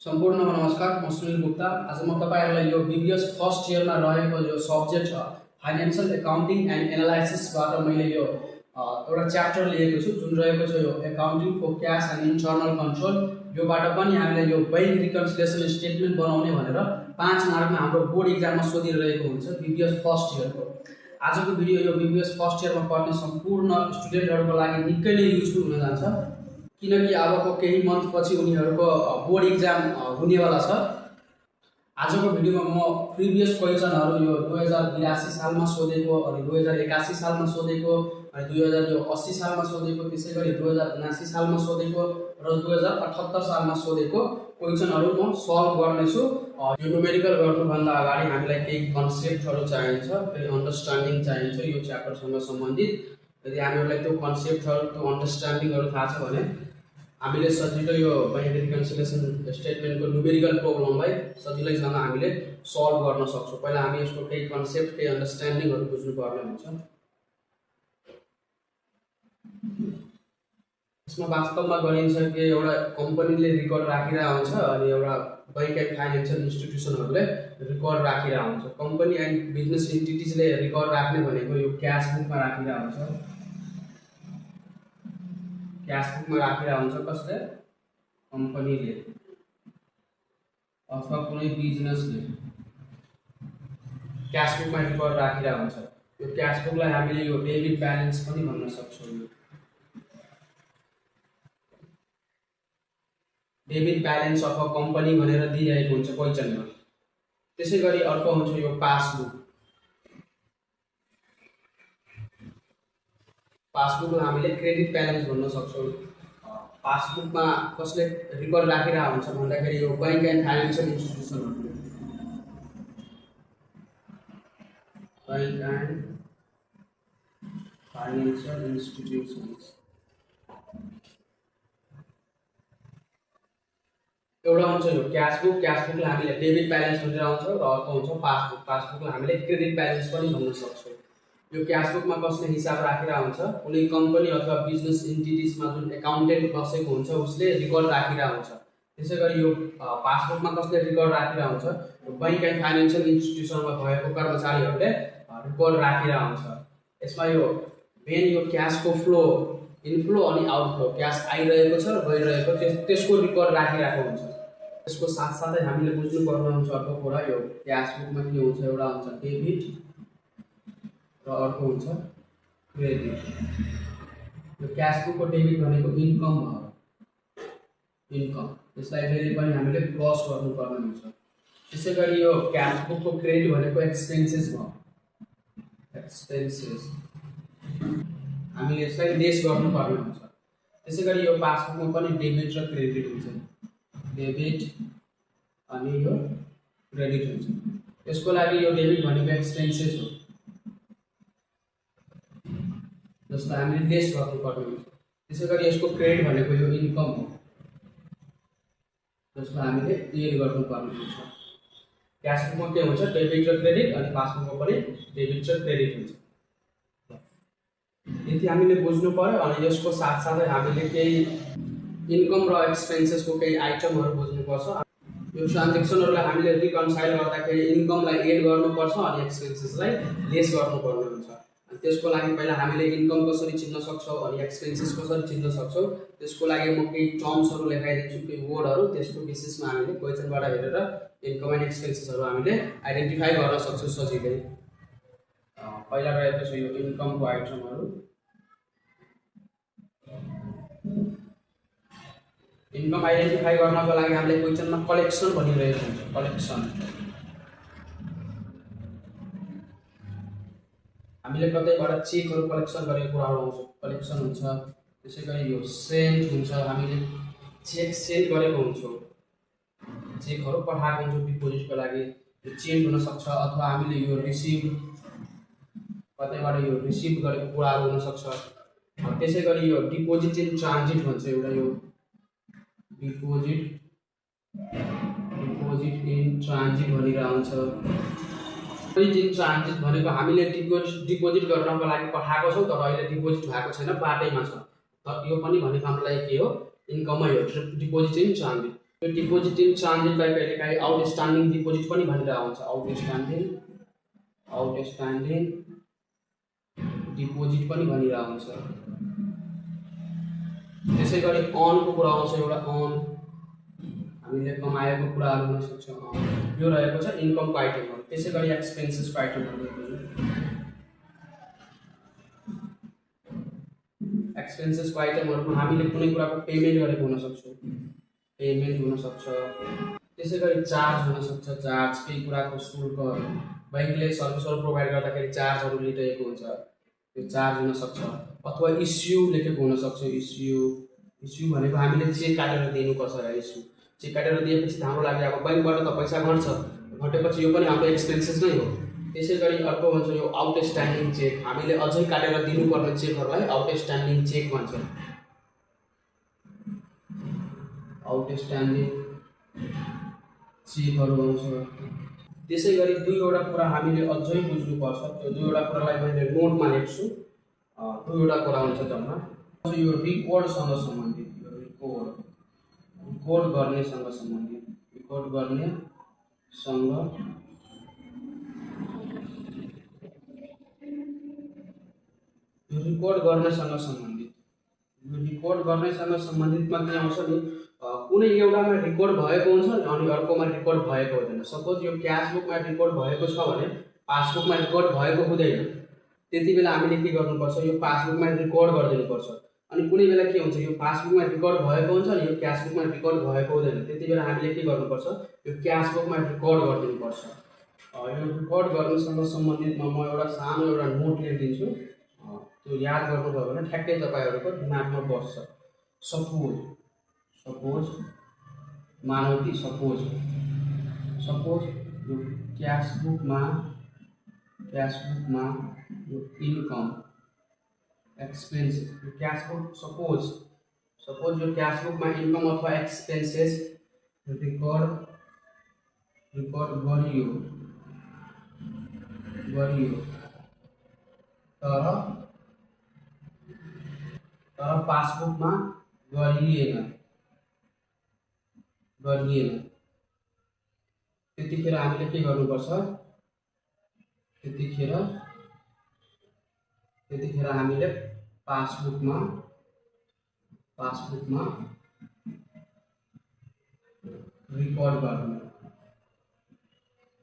सम्पूर्णमा नमस्कार, म सुनिल गुप्ता। आज म तपाईहरुलाई यो बीबीएस फर्स्ट इयरमा रहेको यो सब्जेक्ट छ फाइनान्शियल एकाउन्टिङ एन्ड एनालाइसिसबाट मैले यो एउटा च्याप्टर लिएको छु जुन रहेको छ यो accounting for cash and internal control. योबाट पनि हामीले यो बैंक रिकन्सिलिएसन स्टेटमेन्ट बनाउने भनेर 5 मार्कमा हाम्रो बोर्ड एक्जाममा सोधिरहेको हुन्छ बीबीएस फर्स्ट इयरको। आजको भिडियो यो बीबीएस फर्स्ट इयरमा पढ्ने सम्पूर्ण स्टुडेन्टहरुको लागि निकै नै युजफुल हुन जान्छ, किनकि अबको केही मन्थ पछि उनीहरुको बोर्ड एक्जाम हुनेवाला छ। आजको भिडियोमा म प्रिभियस क्वेशनहरु यो 2082 सालमा सोधेको अनि 2081 सालमा सोधेको अनि 2080 सालमा सोधेको, त्यसैगरी 2079 सालमा सोधेको र 2078 सालमा सोधेको क्वेशनहरु म सल्भ गर्नेछु। यो न्युमेरिकल गर्नुभन्दा अगाडि हामीलाई केही कन्सेप्टहरु चाहिन्छ, केही अन्डरस्ट्यान्डिङ चाहिन्छ यो च्याप्टरसँग सम्बन्धित। यदि हामीलाई त्यो कन्सेप्टहरु त्यो अन्डरस्ट्यान्डिङहरु थाहा छ भने हामीले सजिलो यो बैंक रिकन्सिलिएसन स्टेटमेन्टको न्युमेरिकल प्रब्लमलाई सजिलैसँग हामीले सल्भ गर्न सक्छौं। पहिला हामी यसको केही कन्सेप्ट केही अन्डरस्ट्यान्डिङहरु बुझ्नु पर्ने हुन्छ। यसमा वास्तवमा गरिन्छ कि एउटा कम्पनीले रेकर्ड राखिरहेको हुन्छ अनि एउटा बैंक एन्ड फाइनान्शियल इन्स्टिट्युसनहरुले रेकर्ड राखिरहेको हुन्छ। कम्पनी एन्ड बिजनेस एन्टिटीजले रेकर्ड राख्ने भनेको यो क्याश बुकमा राखिरहेको हुन्छ। क्याश बुकमा राखिरहेको हुन्छ कसले? कम्पनीले अथवा कुनै बिजनेसले क्याश बुकमा रेकर्ड राखिरहेको हुन्छ। यो क्याश बुकलाई हामीले यो डेबिट ब्यालेन्स पनि भन्न सक्छौं। Debit balance of a company भनेर दिइरहेको हुन्छ क्वेशनमा। त्यसैगरी अर्को हुन्छ यो पासबुक। पासबुकलाई हामीले क्रेडिट ब्यालेन्स भन्न सक्छौं। पासबुकमा कसले रेकर्ड राखिरहेको हुन्छ भन्दाखेरि यो बैंक एन्ड फाइनान्शियल इन्स्टिट्युसनहरुले। Bank and financial institutions. एउटा हुन्छ यो क्याश बुक, क्याश बुकलाई हामीले डेबिट ब्यालेन्स भनेर आउँछ र अर्को हुन्छ पासबुक, पासबुकलाई हामीले क्रेडिट ब्यालेन्स पनि भन्न सक्छौं। यो क्याश बुकमा कसले हिसाब राखिरहेको हुन्छ? कुनै कम्पनी अथवा बिजनेस एन्टिटीजमा जुन एकाउन्टेन्ट बसेको हुन्छ उसले रेकर्ड राखिरहेको हुन्छ। त्यसैगरी यो पासबुकमा कसले रेकर्ड राखिरहेको हुन्छ? यो बैंक एन्ड फाइनान्शियल इन्स्टिट्युसनमा भएको कर्मचारीहरूले रेकर्ड राखिरहेको हुन्छ। यसमा यो मेन यो क्याशको फ्लो, इनफ्लो अनि आउटफ्लो, क्याश आइरहेको छ र गइरहेको त्यसको रेकर्ड राखिरहेको हुन्छ। त्यसको साथसाथै हामीले बुझ्नु पर्ने हुन्छ अर्को कुरा, यो क्याश बुकमा के हुन्छ? एउटा हुन्छ डेबिट र अर्को हुन्छ क्रेडिट। यो क्याश बुकको डेबिट भनेको इन्कम हो, इन्कम। त्यसलाई जहिले पनि हामीले क्रस गर्नुपर्ने हुन्छ। त्यसैगरी यो क्याश बुकको क्रेडिट भनेको एक्सपेन्सेस हो, एक्सपेन्सेस। हामीले यसलाई लेस गर्नुपर्ने हुन्छ। त्यसैगरी यो पासबुकमा पनि डेबिट र क्रेडिट हुन्छ, डेबिट अनि यो क्रेडिट हुन्छ। यसको लागि यो डेबिट भनेको एक्सपेन्सेस हो जसलाई हामीले लेस गर्नुपर्ने हुन्छ। त्यसैगरी यसको क्रेडिट भनेको यो इन्कम हो जसलाई हामीले एड गर्नुपर्ने हुन्छ। क्याश बुकमा के हुन्छ? डेबिट र क्रेडिट अनि पासबुकमा पनि डेबिट र क्रेडिट हुन्छ। यति हामीले बुझ्नु पर्यो। अनि यसको साथसाथै हामीले केही इन्कम र एक्सपेन्सेसको केही आइटमहरु बुझ्नुपर्छ। यो ट्रान्ज्याक्सनहरुलाई हामीले रिकन्साइल गर्दाखेरि इन्कमलाई एड गर्नुपर्छ अनि एक्सपेन्सेसलाई लेस गर्नुपर्ने हुन्छ। अनि त्यसको लागि पहिला हामीले इन्कम कसरी चिन्न सक्छौं अनि एक्सपेन्सेस कसरी चिन्न सक्छौं त्यसको लागि म केही टर्म्सहरु लेखाइदिन्छु, केही वर्डहरु। त्यसको बेसिसमा हामीले क्वेशनबाट हेरेर इन्कम एन्ड एक्सपेन्सेसहरु हामीले आइडेन्टिफाई गर्न सक्छौं सजिलै। पहिला रहेको छ यो इन्कमको आइटमहरु। इन्कम आइडेन्टिफाई गर्नको लागि हामीले क्वेशनमा कलेक्सन भनिरहेको हुन्छ, कलेक्सन। हामीले कतैबाट चेकहरु कलेक्सन गरेको कुराहरु आउँछ, कलेक्सन हुन्छ। त्यसैगरी यो सेन्ड हुन्छ, हामीले चेक सेन्ड गरेको हुन्छौं, चेकहरु पठाएको हुन्छौं डिपोजिटको लागि, यो चेन्ज हुन सक्छ। अथवा हामीले यो रिसिभ, कतैबाट यो रिसिभ गरेको कुराहरु हुन सक्छ। त्यसैगरी यो डिपोजिट इन ट्रान्जिट भन्छ एउटा, यो डिपोजिट इन ट्रान्जिट भनेर आउँछ। डिपोजिट इन ट्रान्जिट भनेको हामीले डिपोजिट गर्नको लागि पठाएको छौं तर अहिले डिपोजिट भएको छैन, बाटैमा छ। तर यो पनि भनेको हामीलाई के हो? इन्कमै हो, डिपोजिट इन ट्रान्जिट। यो डिपोजिट इन ट्रान्जिटलाई कहिलेकाहीँ आउटस्ट्यान्डिङ डिपोजिट पनि भनेर आउँछ। आउटस्ट्यान्डिङ डिपोजिट पनि भनेर आउँछ। त्यसै गरी अनको कुरा आउँछ, एउटा अन हामीले कमाएको कुराहरू हुन सक्छ। यो रहेको छ इन्कमको आइटमहरू। त्यसै गरी एक्सपेन्सेसको आइटमहरू एक्सपेन्सेसको आइटमहरूमा हामीले कुनै कुराको पेमेन्ट गरेको हुन सक्छौँ, पेमेन्ट हुन सक्छ। त्यसै गरी चार्ज हुन सक्छ, चार्ज केही कुराको शुल्क, बैंकले सर्भिसहरू प्रोभाइड गर्दाखेरि चार्जहरू लिइरहेको हुन्छ, त्यो चार्ज हुन सक्छ। अथवा इस्यु लेखेको हुन सक्छ। इस्यु भनेको हामीले चेक काटेर दिनुपर्छ। इस्यु चेक काटेर दिएपछि हाम्रो लागि अब बैंकबाट त पैसा घट्छ, घटेपछि यो पनि हाम्रो एक्सपेन्सेस नै हो। त्यसै गरी अर्को भन्छ यो आउटस्ट्यान्डिङ चेक, हामीले अझै काटेर दिनुपर्ने चेकहरूलाई आउटस्ट्यान्डिङ चेक भन्छ। आउटस्ट्यान्डिङ चेकहरू आउँछ। त्यसै गरी दुईवटा कुरा हामीले अझै बुझ्नुपर्छ। त्यो दुईवटा कुरालाई मैले नोटमा लेख्छु। दुईवटा कुरा हुन्छ जम्मा। यो रिकर्डसँग सम्बन्धित, यो रिकर्ड गर्नेसँग सम्बन्धित, रिकर्ड गर्नेसँग रिकर्ड गर्नेसँग सम्बन्धित, यो रिकर्ड गर्नेसँग सम्बन्धितमा के आउँछ नि, कुनै एउटामा रिकर्ड भएको हुन्छ अनि अर्कोमा रिकर्ड भएको हुँदैन। सपोज यो क्यास बुकमा रिकर्ड भएको छ भने पासबुकमा रिकर्ड भएको हुँदैन। त्यति बेला हामीले के गर्नुपर्छ, यो पासबुकमा रिकर्ड गरिदिनुपर्छ। अनि कुनै बेला के हुन्छ, यो पासबुकमा रिकर्ड भएको हुन्छ अनि यो क्यास बुकमा रिकर्ड भएको हुँदैन। त्यति बेला हामीले के गर्नुपर्छ, यो क्यास बुकमा रिकर्ड गरिदिनुपर्छ। यो रिकर्ड गर्नेसँग सम्बन्धितमा म एउटा सानो एउटा नोट लेखिदिन्छु। त्यो याद गर्नुभयो भने ठ्याक्कै तपाईँहरूको दिमागमा बस्छ। सपोज मानौ कि सपोज यो क्यास बुकमा यो इन्कम एक्सपेन्स, यो क्यास बुक सपोज यो क्यास बुकमा इन्कम अथवा एक्सपेन्सेस रिकर्ड गरियो तर पासबुकमा गरिएन। त्यतिखेर हामीले के गर्नुपर्छ, त्यतिखेर हामीले पासबुकमा रिकर्ड गर्नु।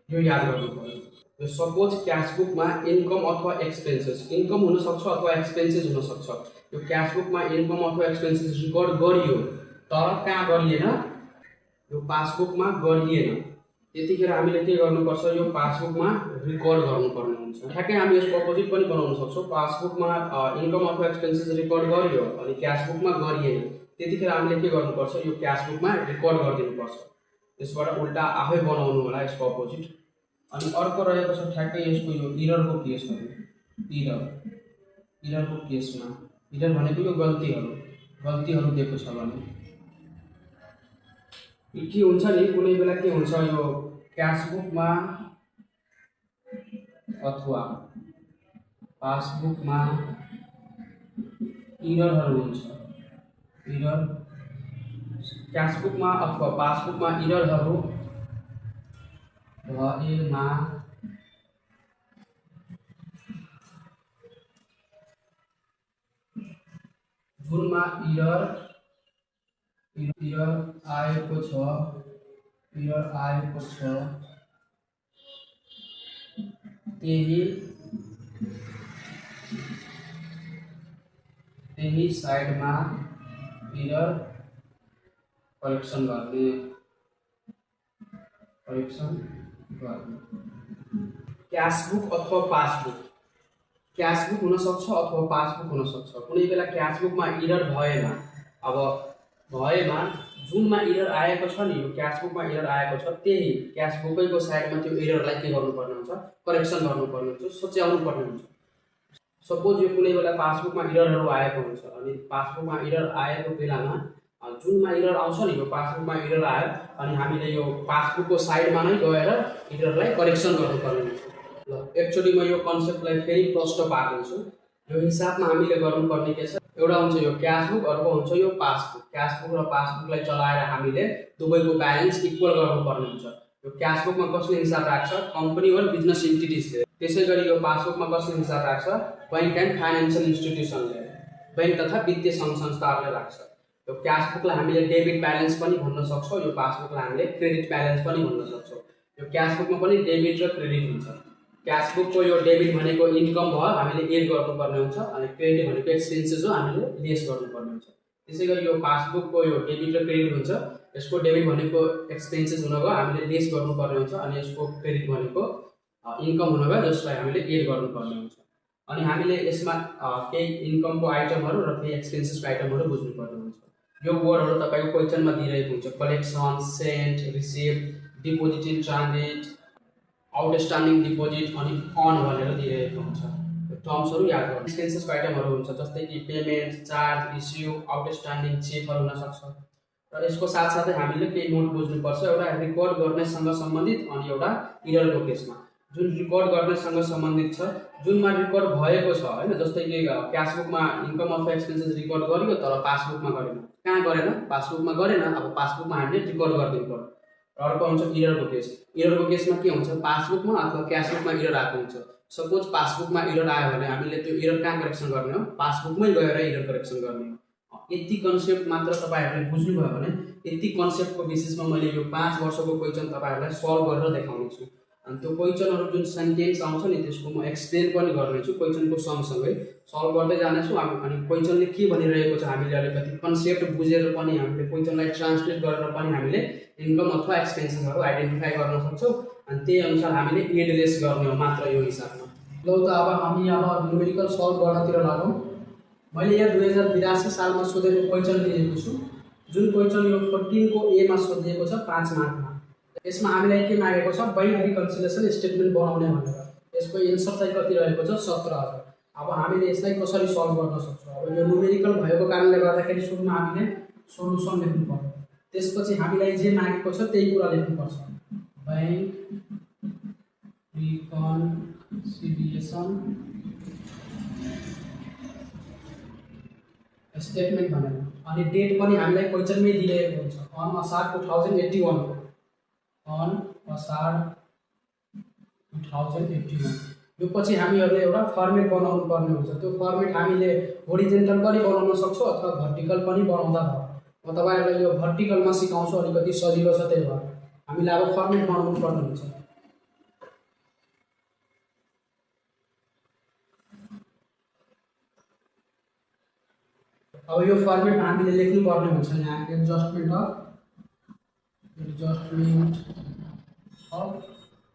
यो याद गर्नु पर्यो। यो सपोज क्यास बुकमा इन्कम अथवा एक्सपेन्सेस, इन्कम हुन सक्छ अथवा एक्सपेन्सेस हुन सक्छ। यो क्यास बुकमा इन्कम अथवा एक्सपेन्सेस रिकर्ड गरियो तर कहाँ गरिएन, यो पासबुकमा गरिएन। त्यतिखेर हामीले के गर्नुपर्छ, यो पासबुकमा रिकर्ड गर्नुपर्ने हुन्छ। ठ्याक्कै हामी यसको अपोजिट पनि बनाउन सक्छौँ। पासबुकमा इन्कम अथवा एक्सपेन्सेस रिकर्ड गरियो अनि क्यास बुकमा गरिएन। त्यतिखेर हामीले के गर्नुपर्छ, यो क्यास बुकमा रिकर्ड गरिदिनुपर्छ। त्यसबाट उल्टा आफै बनाउनु होला यसको अपोजिट। अनि अर्को रहेको छ ठ्याक्कै यसको यो इररको केसहरू। इररको केसमा, इरर भनेको यो गल्तीहरू दिएको छ भने के हुन्छ नि, कुनै बेला के हुन्छ, यो क्यास बुकमा अथवा पासबुकमा इररहरू हुन्छ। क्यास बुकमा अथवा पासबुकमा इररहरू भएमा जुनमा इरर आएको छ त्यही साइडमा इरर करेक्सन गर्ने। क्यास बुक अथवा पासबुक, क्यास बुक हुन सक्छ अथवा पासबुक हुन सक्छ। कुनै बेला क्यास बुकमा इरर भएमा जुनमा इरर आएको छ नि, यो क्यास बुकमा इरर आएको छ त्यही क्यास बुकैको साइडमा त्यो इररलाई के गर्नुपर्ने हुन्छ, करेक्सन गर्नुपर्ने हुन्छ, सच्याउनु पर्ने हुन्छ। सपोज यो कुनै बेला पासबुकमा इररहरू आएको हुन्छ अनि पासबुकमा इरर आएको बेलामा जुनमा इरर आउँछ नि, यो पासबुकमा इरर आयो अनि हामीले यो पासबुकको साइडमा नै गएर इररलाई करेक्सन गर्नुपर्ने हुन्छ। ल एकचोटि म यो कन्सेप्टलाई फेरि प्रष्ट पार्दैछु। यो हिसाबमा हामीले गर्नुपर्ने के छ, एउटा हुन्छ यो क्यास बुक, अर्को हुन्छ यो पासबुक। क्यास बुक र पासबुकलाई चलाएर हामीले दुवैको ब्यालेन्स इक्वल गर्नुपर्ने हुन्छ। यो क्यास बुकमा कसले हिसाब राख्छ? कम्पनी और बिजनेस इन्टिटिजले। त्यसैगरी यो पासबुकमा कसले हिसाब राख्छ? बैंक एन्ड फाइनान्शियल इन्स्टिट्युसनले, बैंक तथा वित्तीय सङ्घ संस्थाहरूले राख्छ। यो क्यास बुकलाई हामीले डेबिट ब्यालेन्स पनि भन्न सक्छौँ, यो पासबुकलाई हामीले क्रेडिट ब्यालेन्स पनि भन्न सक्छौँ। यो क्यास बुकमा पनि डेबिट र क्रेडिट हुन्छ। क्यास बुकको यो डेबिट भनेको इन्कम भयो, हामीले एड गर्नुपर्ने हुन्छ, अनि क्रेडिट भनेको एक्सपेन्सेस हो, हामीले लेस गर्नुपर्ने हुन्छ। त्यसैगरी यो पासबुकको यो डेबिट र क्रेडिट हुन्छ। यसको डेबिट भनेको एक्सपेन्सेस हुन गयो, हामीले लेस गर्नुपर्ने हुन्छ, अनि यसको क्रेडिट भनेको इन्कम हुन गयो, जसलाई हामीले एड गर्नुपर्ने हुन्छ। अनि हामीले यसमा केही इन्कमको आइटमहरू र केही एक्सपेन्सेसको आइटमहरू बुझ्नुपर्ने हुन्छ। यो वर्डहरू तपाईँको क्वेसनमा दिइरहेको हुन्छ। Collection, sent, receive, deposit in transit, outstanding deposit अनि अन भनेर दिइरहेको हुन्छ। यो टर्म्सहरू याद गर्नु। एक्सपेन्सेसको आइटमहरू हुन्छ, जस्तै कि पेमेन्ट, चार्ज, इस्यु, आउटस्ट्यान्डिङ चेकहरू हुनसक्छ। र यसको साथसाथै हामीले केही नोट बुझ्नुपर्छ, एउटा रेकर्ड गर्नेसँग सम्बन्धित अनि एउटा इररको केसमा। जुन रिकर्ड गर्नेसँग सम्बन्धित छ, जुनमा रिकर्ड भएको छ होइन, जस्तै कि क्यास बुकमा इन्कम अथवा एक्सपेन्सेस रिकर्ड गरियो तर पासबुकमा गरेन। कहाँ गरेन? पासबुकमा गरेन। अब पासबुकमा हामीले रिकर्ड गरिदिनु पर्यो। र अर्को हुन्छ इररको केस। इररको केसमा के हुन्छ? पासबुकमा अथवा क्यास बुकमा इरर आएको हुन्छ। सपोज पासबुकमा इरर आयो भने हामीले त्यो इरर कहाँ करेक्सन गर्ने हो? पासबुकमै गएर इरर करेक्सन गर्ने हो। यति कन्सेप्ट मात्र तपाईँहरूले बुझ्नुभयो भने, यति कन्सेप्टको बेसिसमा मैले यो 5 वर्षको क्वेसन तपाईँहरूलाई सल्भ गरेर देखाउने छु। अनि त्यो क्वेसनहरू जुन सेन्टेन्स आउँछ नि, त्यसको म एक्सप्लेन पनि गर्नेछु, क्वेसनको सँगसँगै सल्भ गर्दै जानेछु। अनि क्वेसनले के भनिरहेको छ हामीले अलिकति कन्सेप्ट बुझेर पनि हामीले क्वेसनलाई ट्रान्सलेट गरेर पनि हामीले इन्कम अथवा एक्सपेन्सेसहरू आइडेन्टिफाई गर्न सक्छौँ। अनि त्यही अनुसार हामीले एडलेस गर्ने हो मात्र यो हिसाबमा। ल त अब हामी अब न्युमेरिकल सल्भ गर्नतिर लागौँ। मैले यहाँ 2082 सालमा सोधेको क्वेसन लिएको छु, जुन क्वेसन यो 14 को ए मा सोधिएको छ 5 मार्कमा। यसमा हामीलाई के मागेको छ? बैंक रिकन्सिलिएसन स्टेटमेन्ट बनाउने भनेर। यसको एन्सर चाहिँ कति रहेको छ? 17,000। अब हामीले यसलाई कसरी सल्भ गर्न सक्छौँ? अब यो न्युमेरिकल भएको कारणले गर्दाखेरि सुरुमा हामीले सोलुसन लेख्नु पर्यो। त्यसपछि हामीलाई जे मागेको छ त्यही कुरा लेख्नुपर्छ। बैंक रिकन्सिलिएसन स्टेटमेन्ट भनेर। अनि डेट पनि हामीलाई क्वेसनमै दिएको हुन्छ, अन असार 2081, अन असार 2081। यो पछि हामीहरूले एउटा फर्मेट बनाउनु पर्ने हुन्छ। त्यो फर्मेट हामीले होरिजेन्टल पनि बनाउन सक्छौँ अथवा भर्टिकल पनि बनाउँदा भयो। म तपाईँहरूलाई यो भर्टिकलमा सिकाउँछु, अलिकति सजिलो छ, त्यही भएर हामीले अब फर्मेट बनाउनु पर्ने हुन्छ। अब यो फर्मेट हामीले लेख्नु पर्ने हुन्छ। यहाँ एडजस्टमेन्ट अफ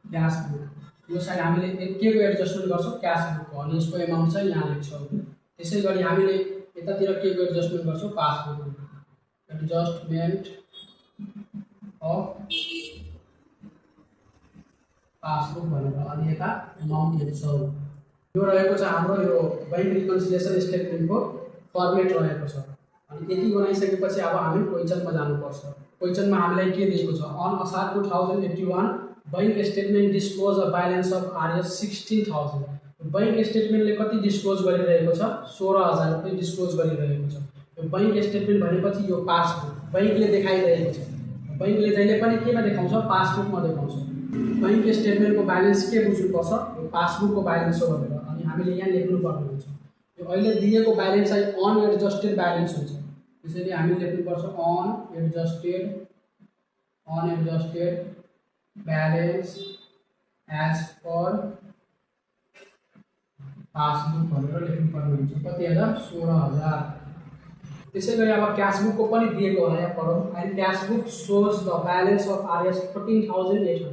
क्यास बुक, यो साइड हामीले के को एडजस्टमेन्ट गर्छौँ? क्यास बुकको। अनि यसको एमाउन्ट चाहिँ यहाँ लेख्छौँ। त्यसै गरी हामीले यतातिर के को एडजस्टमेन्ट गर्छौँ? पासबुक। एडजस्टमेन्ट अफ पासबुक भनेर अनि यता एमाउन्ट लेख्छौँ। यो रहेको छ हाम्रो यो बैंक रिकन्सिलिएसन स्टेटमेन्टको फर्मेट रहेको छ। अनि यति बनाइसकेपछि अब हामी क्वेसनमा जानुपर्छ। क्वेसनमा हामीलाई के दिएको छ? अन असार 2081 bank statement disclose a balance of RS 16,000। Bank स्टेटमेन्टले कति डिस्क्लोज गरिरहेको छ? 16,000 रुपियाँ डिस्क्लोज गरिरहेको छ। यो बैंक स्टेटमेन्ट भनेपछि यो पासबुक बैंकले देखाइरहेको छ। बैंकले जहिले पनि केमा देखाउँछ? पासबुकमा देखाउँछ। बैंक स्टेटमेन्टको ब्यालेन्स के बुझ्नुपर्छ? यो पासबुकको ब्यालेन्स हो भनेर। अनि हामीले यहाँ लेख्नुपर्ने हुन्छ। यो अहिले दिएको ब्यालेन्स चाहिँ अनएडजस्टेड ब्यालेन्स हुन्छ, त्यसैले हामीले लेख्नुपर्छ unadjusted balance as per passbook भनेर लेख्नुपर्ने हुन्छ। कति हजार? 16,000। त्यसै गरी अब क्यास बुकको पनि दिएको होला, यहाँ पढौँ। And cash book shows the balance of RS 14,800।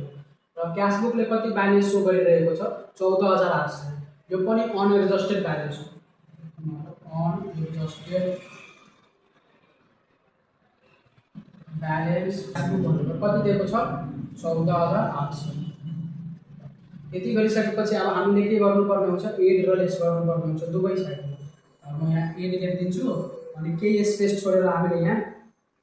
र क्यास बुकले कति ब्यालेन्स सो गरिरहेको छ? 14,800। यो पनि अनएडजस्टेड ब्यालेन्स हो। अनएडजस्टेड ब्यालेन्स भनेर कति दिएको छ? 14,800। यति गरिसकेपछि अब हामीले के गर्नुपर्ने हुन्छ? एड र लेस गर्नुपर्ने हुन्छ दुवै साइडमा। म यहाँ एड लेखिदिन्छु अनि केही स्पेस छोडेर हामीले यहाँ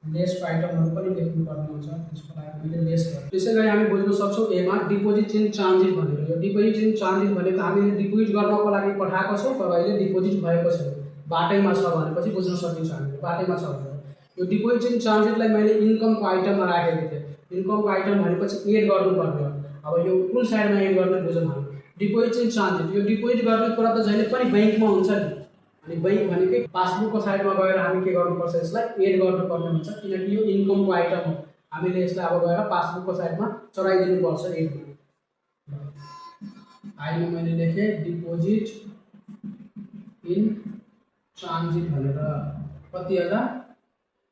लेसको आइटमहरू पनि लेख्नुपर्ने हुन्छ। त्यसको लागि हामीले लेस गर्छौँ। त्यसै गरी हामी बुझ्न सक्छौँ एमा डिपोजिट इन ट्रान्जिट भनेर। यो डिपोजिट इन ट्रान्जिट भनेको हामीले डिपोजिट गर्नको लागि पठाएको छौँ तर अहिले डिपोजिट भएको छैन। बाटैमा छ भनेपछि बुझ्न सकिन्छ हामीले बाटैमा छ भनेर। यो डिपोजिट इन ट्रान्जिटलाई मैले इन्कमको आइटममा राखेको थिएँ। इन्कमको आइटम भनेपछि एड गर्नुपर्ने हो। अब यो कुन साइडमा एड गर्ने बुझौँ हामी। डिपोजिट इन ट्रान्जिट, यो डिपोजिट गर्ने कुरा त जहिले पनि बैंकमा हुन्छ नि। अनि बैंक भनेकै पासबुकको साइडमा गएर हामी के गर्नुपर्छ, यसलाई एड गर्नुपर्ने हुन्छ, किनकि यो इन्कमको आइटम हो। हामीले यसलाई अब गएर पासबुकको साइडमा चढाइदिनुपर्छ एडमा। आइमा मैले लेखेँ डिपोजिट इन ट्रान्जिट भनेर कति होला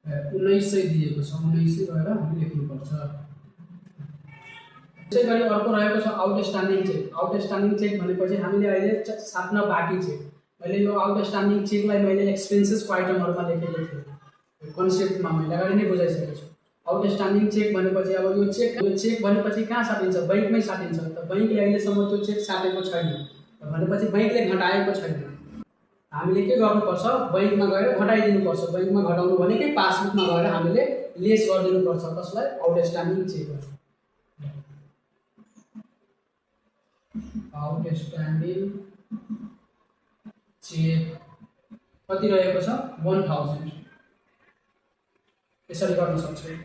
1900 दिएको छ, 1900 गएर हामी लेख्नुपर्छ। त्यसै गरी अर्को रहेको छ आउटस्ट्यान्डिङ चेक। आउटस्ट्यान्डिङ चेक भनेपछि हामीले अहिले साट्न बाँकी चेक। मैले यो आउटस्ट्यान्डिङ चेकलाई मैले एक्सपेन्सेसको आइटमहरुमा लेखेको थिएँ। कन्सेप्टमा मैले अगाडि नै बुझाइसकेको छु। आउटस्ट्यान्डिङ चेक भनेपछि अब यो चेक भनेपछि कहाँ साटिन्छ, बैंकमै साटिन्छ। त बैंकले अहिलेसम्म त्यो चेक साटेको छैन भनेपछि बैंकले घटाएको छैन। हामीले के गर्नुपर्छ, बैंकमा गएर घटाइदिनुपर्छ। बैंकमा घटाउनु भनेकै पासबुकमा गएर हामीले लेस गरिदिनुपर्छ। कसलाई, आउटस्ट्यान्डिङ चेक। आउटस्ट्यान्डिङ चेक कति रहेको छ 1000। यसरी गर्न सक्छौँ।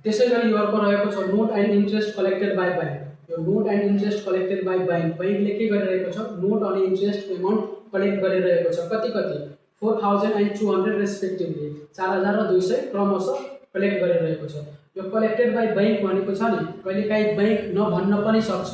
त्यसै गरी यो अर्को रहेको छ note and interest collected by bank. यो note and interest collected by bank, बैंकले के गरिरहेको छ, नोट अनि इन्ट्रेस्ट एमाउन्ट कलेक्ट गरिरहेको छ। कति 4000 एन्ड 200 रेस्पेक्टिभली, 4000 र 200 क्रमशः कलेक्ट गरिरहेको छ। यो कलेक्टेड बाइ बैंक भनेको छ नि, कहिलेकाहीँ बैंक नभन्न पनि सक्छ।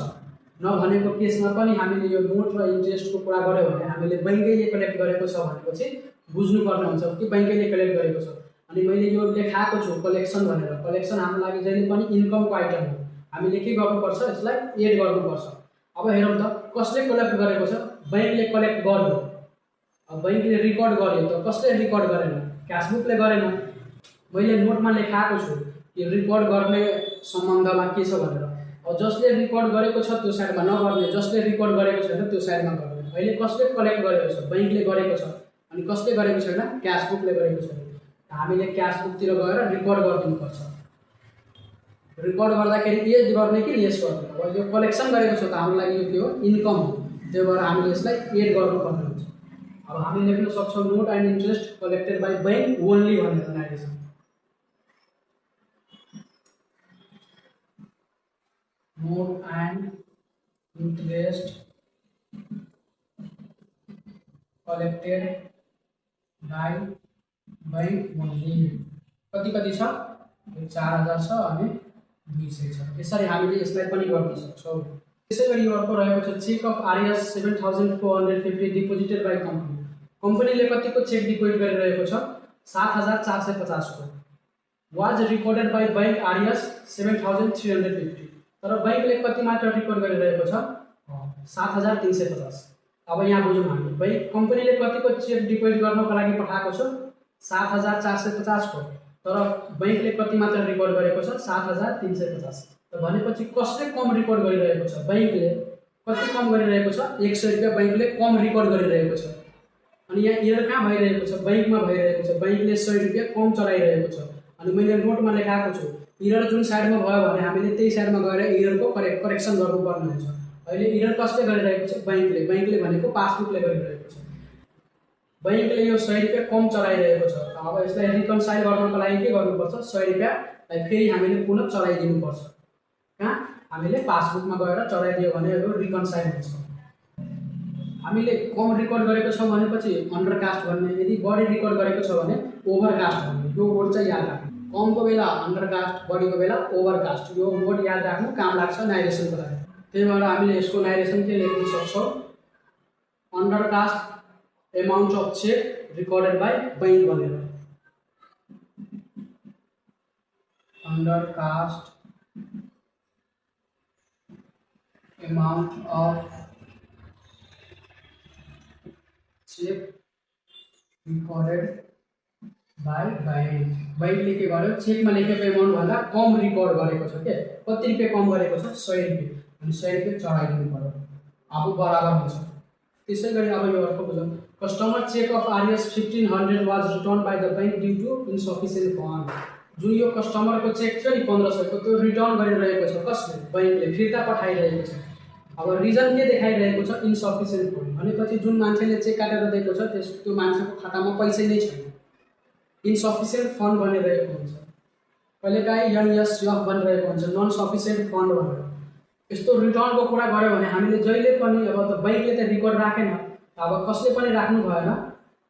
नभनेको केसमा पनि हामीले यो नोट र इन्ट्रेस्टको कुरा गर्यो भने हामीले बैंकैले कलेक्ट गरेको छ भनेपछि बुझ्नुपर्ने हुन्छ कि बैंकैले कलेक्ट गरेको छ। अनि मैले यो लेखाएको छु कलेक्सन भनेर। कलेक्सन हाम्रो लागि जहिले पनि इन्कमको आइटम हो। हामीले के गर्नुपर्छ, यसलाई एड गर्नुपर्छ। अब हेरौँ त कसले कलेक्ट गरेको छ, बैंकले कलेक्ट गर्यो। अब बैंकले रिकर्ड गर्यो त कसले रिकर्ड गरेन, क्यासबुकले गरेन। मैले नोटमा लेखाएको छु कि रिकर्ड गर्ने सम्बन्धमा के छ भनेर। अब जसले रिकर्ड गरेको छ त्यो साइडमा नगर्ने, जसले रिकर्ड गरेको छैन त्यो साइडमा गर्ने। अहिले कसले कलेक्ट गरेको छ, बैंकले गरेको छ। अनि कसले गरेको छैन, क्यासबुकले गरेको छैन। हामीले क्यासबुकतिर गएर रिकर्ड गरिदिनुपर्छ। रिकर्ड गर्दाखेरि एड गर्ने कि लेस गर्ने। अब यो कलेक्सन गरेको छ त हाम्रो लागि यो के हो, इन्कम हो। त्यही भएर हामीले यसलाई एड गर्नुपर्ने हुन्छ। अब हामी लेख्न सक्छौँ note and interest collected by bank only भनेर राखेको छ। Note and interest collected by bank only. कति छ, 4000 छ अनि 200 छ। यसरी हामीले यसलाई पनि गर्न सक्छौँ। त्यसै गरी यो अर्को रहेको छ cheque of RS 7450 deposited by company. कम्पनीले कतिको चेक डिपोजिट गरिरहेको छ, 7450 को। Was recorded by bank RS 7350। तर बैंकले कति मात्र रिकर्ड गरिरहेको छ, 7350। अब यहाँ बुझौँ हामी, बैंक कम्पनीले कतिको चेक डिपोजिट गर्नको लागि पठाएको छ, 7450 को। तर बैंकले कति मात्र रिकर्ड गरेको छ, 7350। त भनेपछि कसले कम रिकर्ड गरिरहेको छ, बैंकले। कति कम गरिरहेको छ, 100 रुपैयाँ बैंकले कम रिकर्ड गरिरहेको छ। अनि यहाँ एरर कहाँ भइरहेको छ, बैंकमा भइरहेको छ। बैंकले 100 रुपैयाँ कम चलाइरहेको छ। अनि मैले नोटमा लेखाएको छु एरर जुन साइडमा भयो भने हामीले त्यही साइडमा गएर एररको करेक्सन गर्नुपर्ने हुन्छ। अहिले एरर कसले गरिरहेको छ, बैंकले। बैंकले भनेको पासबुकले गरिरहेको छ। बैंकले यो 100 रुपैयाँ कम चलाइरहेको छ। अब यसलाई रिकन्साइल गर्नको लागि के गर्नुपर्छ, 100 रुपैयाँलाई फेरि हामीले पुनः चलाइदिनुपर्छ। कहाँ, हामीले पासबुकमा गएर चलाइदियो भने यो रिकन्साइल हुन्छ। हामीले कम रिकर्ड गरेको छ भनेपछि अन्डरकास्ट भन्ने, यदि बढी रिकर्ड गरेको छ भने ओभरकास्ट भन्ने। यो वर्ड चाहिँ याद राख्नु। कमको बेला अन्डरकास्ट, बढीको बेला ओभरकास्ट। यो वर्ड याद राख्नु, काम लाग्छ नाइरेसनको लागि। त्यही भएर हामीले यसको नाइरेसन के लेख्न सक्छौँ, अन्डरकास्ट amount of check recorded by bank भनेर। undercast amount of check recorded by bank। बैंकले के गर्यो, चेकमा लेखेको एमाउन्ट भन्दा कम रिकर्ड गरेको छ के। कति रुपैयाँ कम गरेको छ, 100 रुपैयाँ। अनि 100 रुपैयाँ चढाइदिनु पर्यो। अब बराबर हुन्छ। त्यसै गरी अब यो अर्को बुझौँ, customer cheque of RS 1500 was return by the bank due to insufficient fund. जुन यो कस्टमरको चेक थियो नि 1500 को, त्यो रिटर्न गरिरहेको छ कसले, बैंकले। फिर्ता पठाइरहेको छ। अब रिजन के देखाइरहेको छ इन्सफिसियन्ट फन्ड भनेपछि जुन मान्छेले चेक काटेर दिएको छ त्यो मान्छेको खातामा पैसै नै छैन, इन्सफिसियन्ट फन्ड भनिरहेको हुन्छ। कहिलेकाहीँ एनएसएफ भनिरहेको हुन्छ नन सफिसियन्ट फन्ड भनेर। यस्तो रिटर्नको कुरा गऱ्यो भने हामीले जहिले पनि अब त बैंकले त रेकर्ड राखेन, अब कसले पनि राख्नु भएन,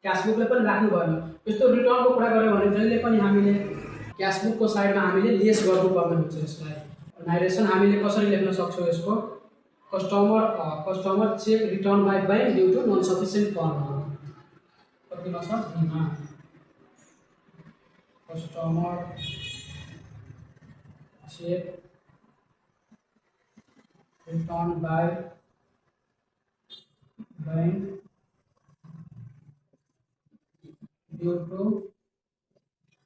क्यासबुकले पनि राख्नु भएन। यस्तो रिटर्नको कुरा गऱ्यो भने जहिले पनि हामीले क्यासबुकको साइडमा हामीले लेस गर्नुपर्ने हुन्छ। यसलाई नाइरेसन हामीले कसरी लेख्न सक्छौँ यसको, customer cheque return by bank due to non sufficient fund. कतिमा छ बीमा, customer cheque return by bank due to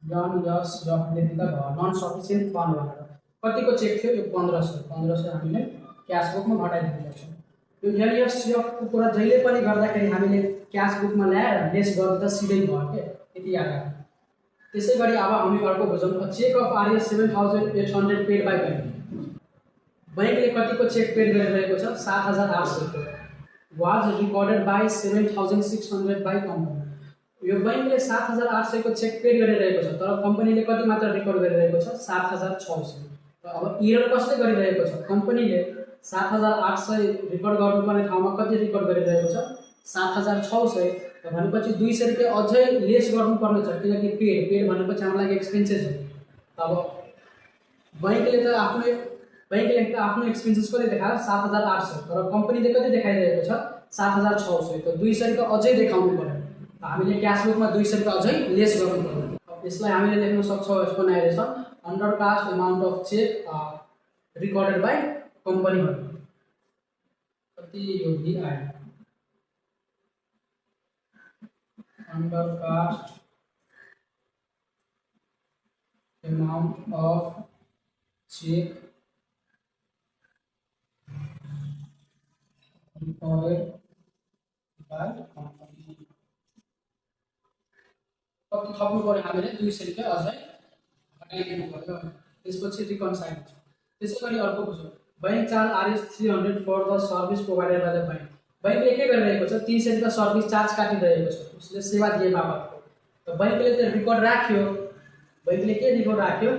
NSF लेख्दा भयो नन सफिसियन्ट फन्ड भनेर। कतिको चेक थियो यो 1500 हामीले क्यासबुकमा घटाइदिनु सक्छौँ। यो एनएसएफको कुरा जहिले पनि गर्दाखेरि हामीले क्यासबुकमा ल्याएर लेस गर्दा सिधै भयो के, यति याद राख्नु। त्यसै गरी अब हामी अर्को बुझौँ, cheque of RS 7800 paid by bank. बैंकले कतिको चेक पेड गरिरहेको छ 7800 was recorded by 7600 by company. यो बैंकले 7800 को चेक पेड गरिरहेको छ तर कम्पनीले कति मात्र रिकर्ड गरिरहेको छ 7600। र अब इरर कसले गरिरहेको छ, कम्पनीले 7800 रिकर्ड गर्नुपर्ने ठाउँमा कति रिकर्ड गरिरहेको छ 7600। भनेपछि 200 रुपैयाँ अझै लेस गर्नुपर्ने छ, किनकि पेड भनेपछि हाम्रो लागि एक्सपेन्सेस हो। अब बैंकले त आफ्नो एक्सपेन्सेस कति देखायो 7800 तर कम्पनीले कति देखाइरहेको छ 7600। त 200 रुपैयाँ अझै देखाउनु पर्यो, हामीले क्यासबुकमा 200 रुपैयाँ अझै लेस गर्नु पर्यो। अब यसलाई हामीले लेख्न सक्छौँ, यसको narration under cast amount of cheque recorded by company भन्नु। कति यो भी आयो under cast amount of cheque recorded by company. कति थप्नु पर्यो हामीले 200 रुपैयाँ अझै घटाइदिनु पर्यो। त्यसपछि रिकन्साइल हुन्छ। त्यसै गरी अर्को बुझौँ, bank charge RS 300 for the service provided by the bank. बैंकले के गरिरहेको छ 300 रुपैयाँ सर्भिस चार्ज काटिरहेको छ उसले सेवा दिए बापतको। त बैंकले त रिकर्ड राख्यो, बैंकले के रिकर्ड राख्यो,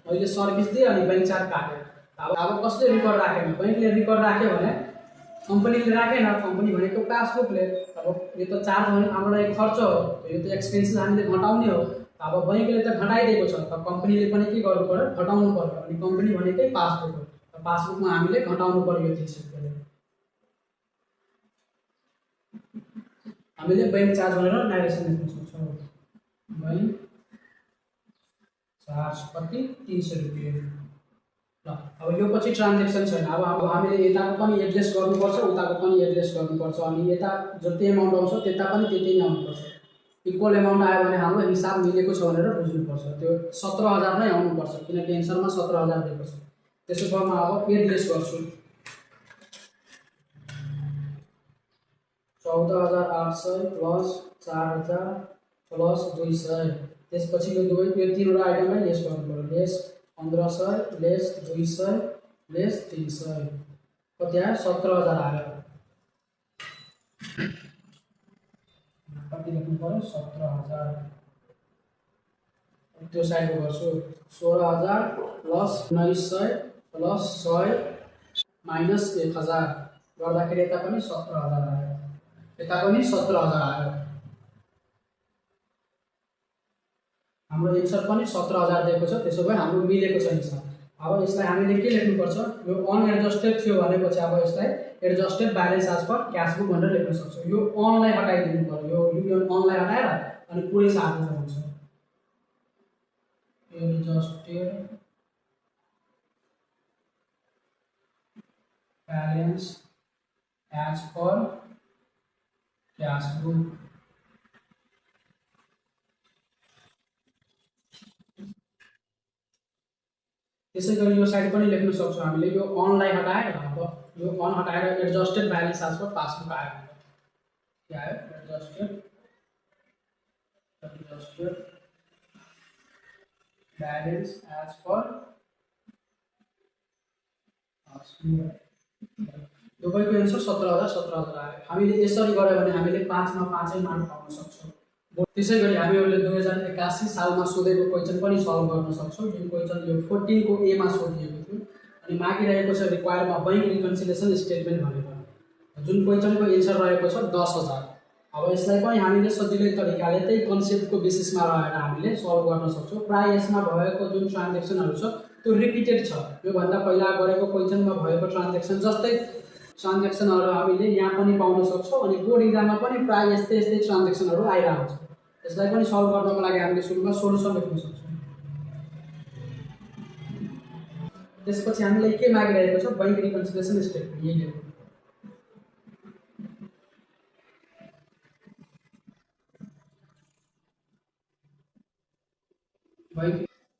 मैले सर्भिस दिएँ अनि बैंक चार्ज काट्यो। अब कसले रिकर्ड राखेन, बैंकले रिकर्ड राख्यो भने कम्पनीले राखेन, कम्पनी भनेको पासबुकले। अब यो त चार्ज भने हाम्रो लागि खर्च हो, यो त एक्सपेन्सेस हामीले घटाउने हो। अब बैंकले त घटाइदिएको छ त कम्पनीले पनि के गर्नु पर्यो, घटाउनु पर्यो। अनि कम्पनी भनेकै पासबुक हो, त पासबुकमा हामीले घटाउनु पर्यो यो 300 रुपैयाँ। हामीले बैंक चार्ज भनेर नाइरेसन लेख्न सक्छौँ। बैंक चार्ज कति 300 रुपैयाँ। ल अब यो पछि ट्रान्जेक्सन छैन। अब हामीले यताको पनि एड्रेस गर्नुपर्छ, उताको पनि एड्रेस गर्नुपर्छ। अनि यता जति एमाउन्ट आउँछ त्यता पनि त्यति नै आउनुपर्छ। इक्वल एमाउन्ट आयो भने हाम्रो हिसाब मिलेको छ भनेर बुझ्नुपर्छ। त्यो 17000 नै आउनुपर्छ किनकि एन्सरमा 17000 दिएको छ। त्यसो भए म अब एड्रेस गर्छु 14800 प्लस 4000 प्लस 200। त्यसपछि यो तीनवटा आइटमलाई लेस गर्नु पर्यो। लेस 1500 लेस 200 लेस 300 कति आयो 17000 आयो। कति लेख्नु पर्यो 17000। त्यो साइडको गर्छु 16000 प्लस 1900 प्लस 100 माइनस 1000 गर्दाखेरि यता पनि 17000 आयो, यता पनि 17000 आयो। हाम्रो एन्सर पनि 17000 दिएको छ। त्यसो भए हाम्रो मिलेको छ हिसाब। अब यसलाई हामीले के लेख्नुपर्छ, यो अनएडजस्टेड थियो भनेपछि अब यसलाई adjusted balance as per cashbook भनेर लेख्न सक्छौँ। यो अनलाई हटाइदिनु पर्यो, यो अनलाई हटाएर अनि पुरै साथमा हुन्छ adjusted balance as per cashbook. त्यसै गरी यो साइड पनि लेख्न सक्छौँ हामीले। यो अनलाई हटाएर अब यो अन हटाएर adjusted balance as per passbook आयो। के आयो adjusted balance as per passbook. दुवैको एन्सर 17,000 17,000 आयो। हामीले यसरी गर्यो भने हामीले 5 मा 5 नै मार्क पाउन सक्छौँ। त्यसै गरी हामीहरूले 2081 सालमा सोधेको क्वेसन पनि सल्भ गर्न सक्छौँ, जुन क्वेसन यो 14 को ए मा सोधिएको थियो अनि मागिरहेको छ रिक्वायरमा बैंक रिकन्सिलिएसन स्टेटमेन्ट भनेर, जुन क्वेसनको एन्सर रहेको छ 10,000। अब यसलाई पनि हामीले सजिलै तरिकाले त्यही कन्सेप्टको बेसिसमा रहेर हामीले सल्भ गर्न सक्छौँ। प्राय यसमा भएको जुन ट्रान्जेक्सनहरू छ त्यो रिपिटेड छ, योभन्दा पहिला गरेको क्वेसनमा भएको ट्रान्जेक्सन जस्तै ट्रान्जेक्सनहरू हामीले यहाँ पनि पाउन सक्छौँ अनि बोर्ड इक्जाममा पनि प्राय यस्तै यस्तै ट्रान्जेक्सनहरू आइरहेको छ। यसलाई पनि सल्भ गर्नको लागि हामीले सुरुमा सोलुसन लेख्न सक्छौँ। त्यसपछि हामीलाई के मागिरहेको छ, बैंक रिकन्सिलिएसन स्टेटमेन्ट, यही लेख्नु।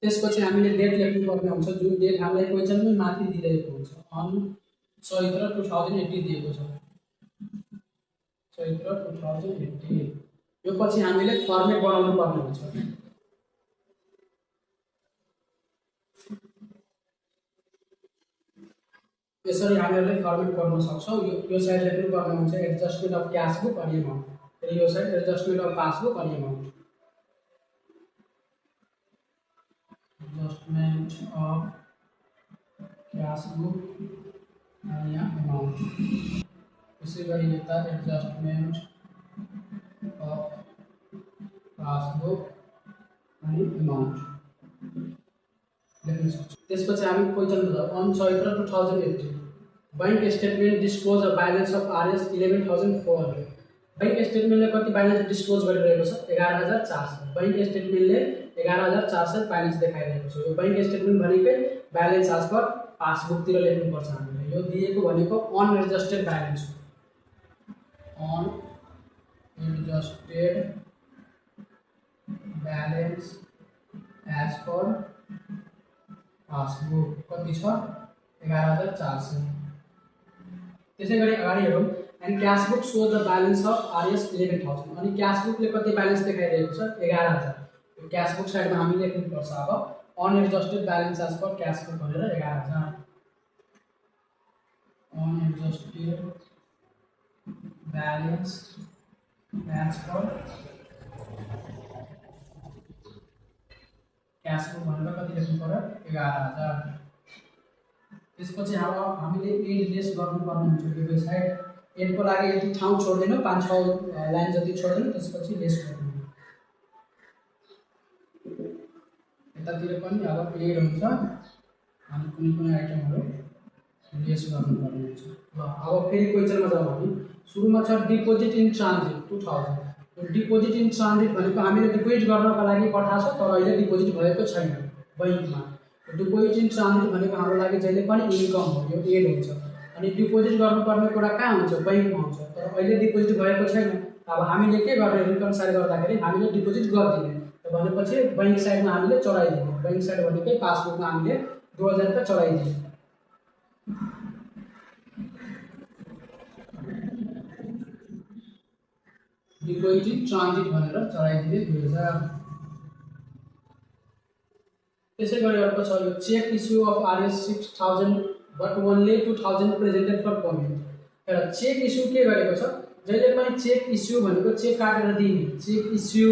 त्यसपछि हामीले डेट लेख्नुपर्ने हुन्छ, जुन डेट हामीलाई क्वेसनमै माथि दिइरहेको हुन्छ। चैत्र 2080 दिएको छ, चैत्र 2080। यो पछि हामीले फर्मेट बनाउनु पर्ने हुन्छ। यसरी हामीहरूले फर्मेट गर्न सक्छौँ। यो साइड लेख्नुपर्ने हुन्छ एडजस्टमेन्ट अफ क्यास बुक अनि एमाउन्ट, फेरि यो साइड एडजस्टमेन्ट अफ पासबुक अनि amount, adjustment of cash book अनि एमाउन्ट। त्यसै गरी यता एडजस्टमेन्ट अफ पासबुक अनि एमाउन्ट लेख्न सक्छौँ। त्यसपछि हामी क्वेसनमा जाउँ। अन चैत्र 2080 bank statement disclose a balance of RS 11,400। Bank स्टेटमेन्टले कति ब्यालेन्स डिस्क्लोज गरिरहेको छ, 11,400। बैंक स्टेटमेन्टले 11,400 ब्यालेन्स देखाइरहेको छ। यो बैंक स्टेटमेन्ट भनेकै ब्यालेन्स एज पर पासबुकतिर लेख्नुपर्छ हामीले। यो दिएको भनेको अनएडजस्टेड ब्यालेन्स हो, unadjusted balance as per passbook कति छ, 11,400। त्यसै गरी अगाडि हेरौँ। And cash book so the balance of RS 11,000। अनि क्यास बुकले कति ब्यालेन्स देखाइरहेको छ, 11,000। यो क्यास बुक साइडमा हामी लेख्नुपर्छ अब unadjusted balance as per cash book भनेर 11,000। Unadjusted balance as per cash book भनेर कति लेख्नु पर्यो, 11,000। त्यसपछि अब हामीले एड लेस गर्नुपर्ने हुन्छ। यो साइड एडको लागि यति ठाउँ छोड्दैनौँ, 5-6 लाइन जति छोड्दैनौँ, त्यसपछि लेस गर्नु। यतातिर पनि अब एड हुन्छ अनि कुनै कुनै आइटमहरू लेस गर्नुपर्ने हुन्छ। ल अब फेरि क्वेसनमा जाउँ हामी। सुरुमा छ डिपोजिट इन ट्रान्जिट 2000। यो डिपोजिट इन ट्रान्जिट भनेको हामीले डिपोजिट गर्नको लागि पठाएको छ तर अहिले डिपोजिट भएको छैन बैंकमा। डिपोजिट इन ट्रान्जिट भनेको हाम्रो लागि जहिले पनि इन्कम हो, यो एड हुन्छ। अनि डिपोजिट गर्नुपर्ने कुरा कहाँ हुन्छ, बैंकमा हुन्छ, तर अहिले डिपोजिट भएको छैन। अब हामीले के गर्ने, रिकन्साइल गर्दाखेरि हामीले डिपोजिट गरिदिने भनेपछि बैंक साइडमा हामीले चढाइदिने। बैंक साइड भनेकै पासबुकमा हामीले 2,000 रुपियाँ चढाइदिने। डिपोजिट इन ट्रान्जिट भनेर चढाइदिने 2,000। त्यसै गरी अर्को छ यो cheque issue of RS 6,000 but only 2,000 presented for payment. र चेक इस्यु के गरेको छ, जहिले पनि चेक इस्यु भनेको चेक काटेर दिने, cheque issue,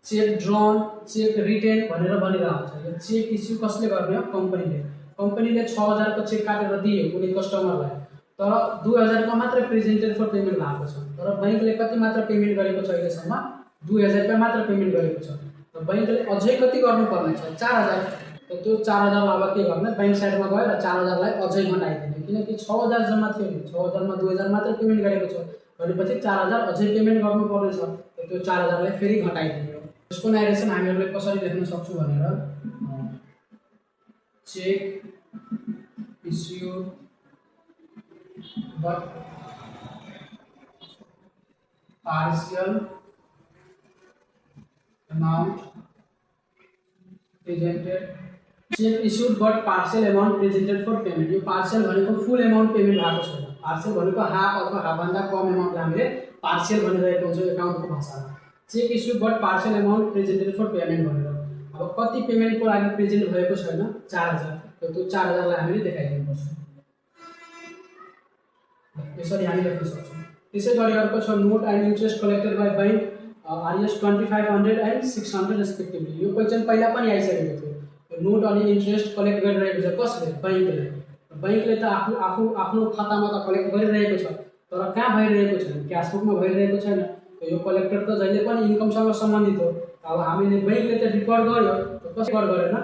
cheque drawn, cheque written भनेर भनिरहेको छ। यो चेक इस्यु कसले गर्ने हो, कम्पनीले 6,000 को चेक काटेर दियो कुनै कस्टमरलाई, तर 2,000 को मात्र प्रेजेन्टेड फर पेमेन्ट भएको छ। तर बैंकले कति मात्र पेमेन्ट गरेको छ, अहिलेसम्म 2,000 रुपियाँ मात्र पेमेन्ट गरेको छ। र बैंकले अझै कति गर्नुपर्ने छ, 4,000। त्यो 4,000 अब के गर्ने, बैंक साइडमा गएर 4,000 लाई अझै घटाइदिने, किनकि 6,000 जम्मा थियो नि, 6,000 मा 2,000 मात्र पेमेन्ट गरेको छ भनेपछि 4,000 अझै पेमेन्ट गर्नुपर्ने छ। त्यो 4,000 लाई फेरि घटाइदिने हो। यसको नारेसन हामीहरूले कसरी लेख्न सक्छौँ भनेर, cheque issue but partial amount presented, cheque issued but partial amount presented for payment. यो पार्शियल भनेको फुल अमाउन्ट पेमेन्ट भएको छैन, पार्शियल भनेको हाफ अथवा हाफभन्दा कम अमाउन्टलाई हामीले पार्शियल भनिरहेको हुन्छ एकाउन्टको भाषामा। Cheque issue but partial amount presented for payment भनेर अब कति पेमेन्टको लागि प्रेजेन्ट भएको छैन, 4,000। त्यो 4,000 लाई हामीले देखाइदिनुपर्छ। यसरी हामी लेख्न सक्छौँ। त्यसै गरी अर्को छ note and interest collected by bank RS 2500 and 600 respectively. यो क्वेसन पहिला पनि आइसकेको थियो। नोट अनि इन्ट्रेस्ट कलेक्ट गरिरहेको छ कसले? बैंकले। बैंकले त आफ्नो खातामा त कलेक्ट गरिरहेको छ, तर कहाँ भइरहेको छैन? क्यास बुकमा भइरहेको छैन। यो कलेक्टर त जहिले पनि इन्कमसँग सम्बन्धित हो। अब हामीले बैंकले त रिकर्ड गर्यो, कसले रिकर्ड गरेन?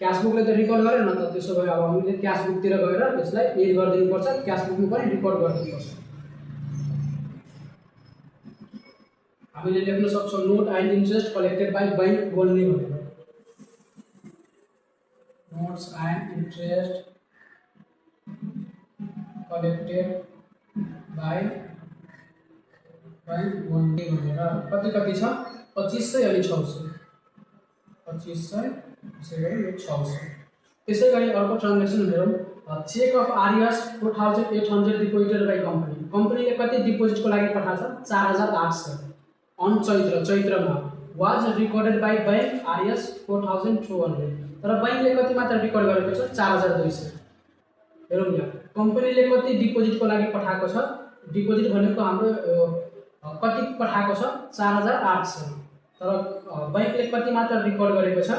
क्यास बुकले त रिकर्ड गरेन त। त्यसो भए अब हामीले क्यास बुकतिर गएर त्यसलाई एड गरिदिनुपर्छ, क्यास बुकमा पनि रिकर्ड गरिदिनुपर्छ। हामीले लेख्न सक्छौँ note and interest collected by bank बोल्ने भनेर। Notes and interest collected by bank बोल्ने भनेर। कति कति छ? 2500 अनि 600। 2500 त्यसै गरी यो 600। त्यसै गरी अर्को ट्रान्जेक्सन हेरौँ। Cheque of RS 4800 deposited by company. कम्पनीले कति डिपोजिटको लागि पठाएको छ? 4800 अन चैत्रमा was recorded by bank RS 4200। तर बैंकले कति मात्र रिकर्ड गरेको छ? 4200। हेरौँ यहाँ कम्पनीले कति डिपोजिटको लागि पठाएको छ? डिपोजिट भनेको हाम्रो कति पठाएको छ? 4800। तर बैंकले कति मात्र रिकर्ड गरेको छ?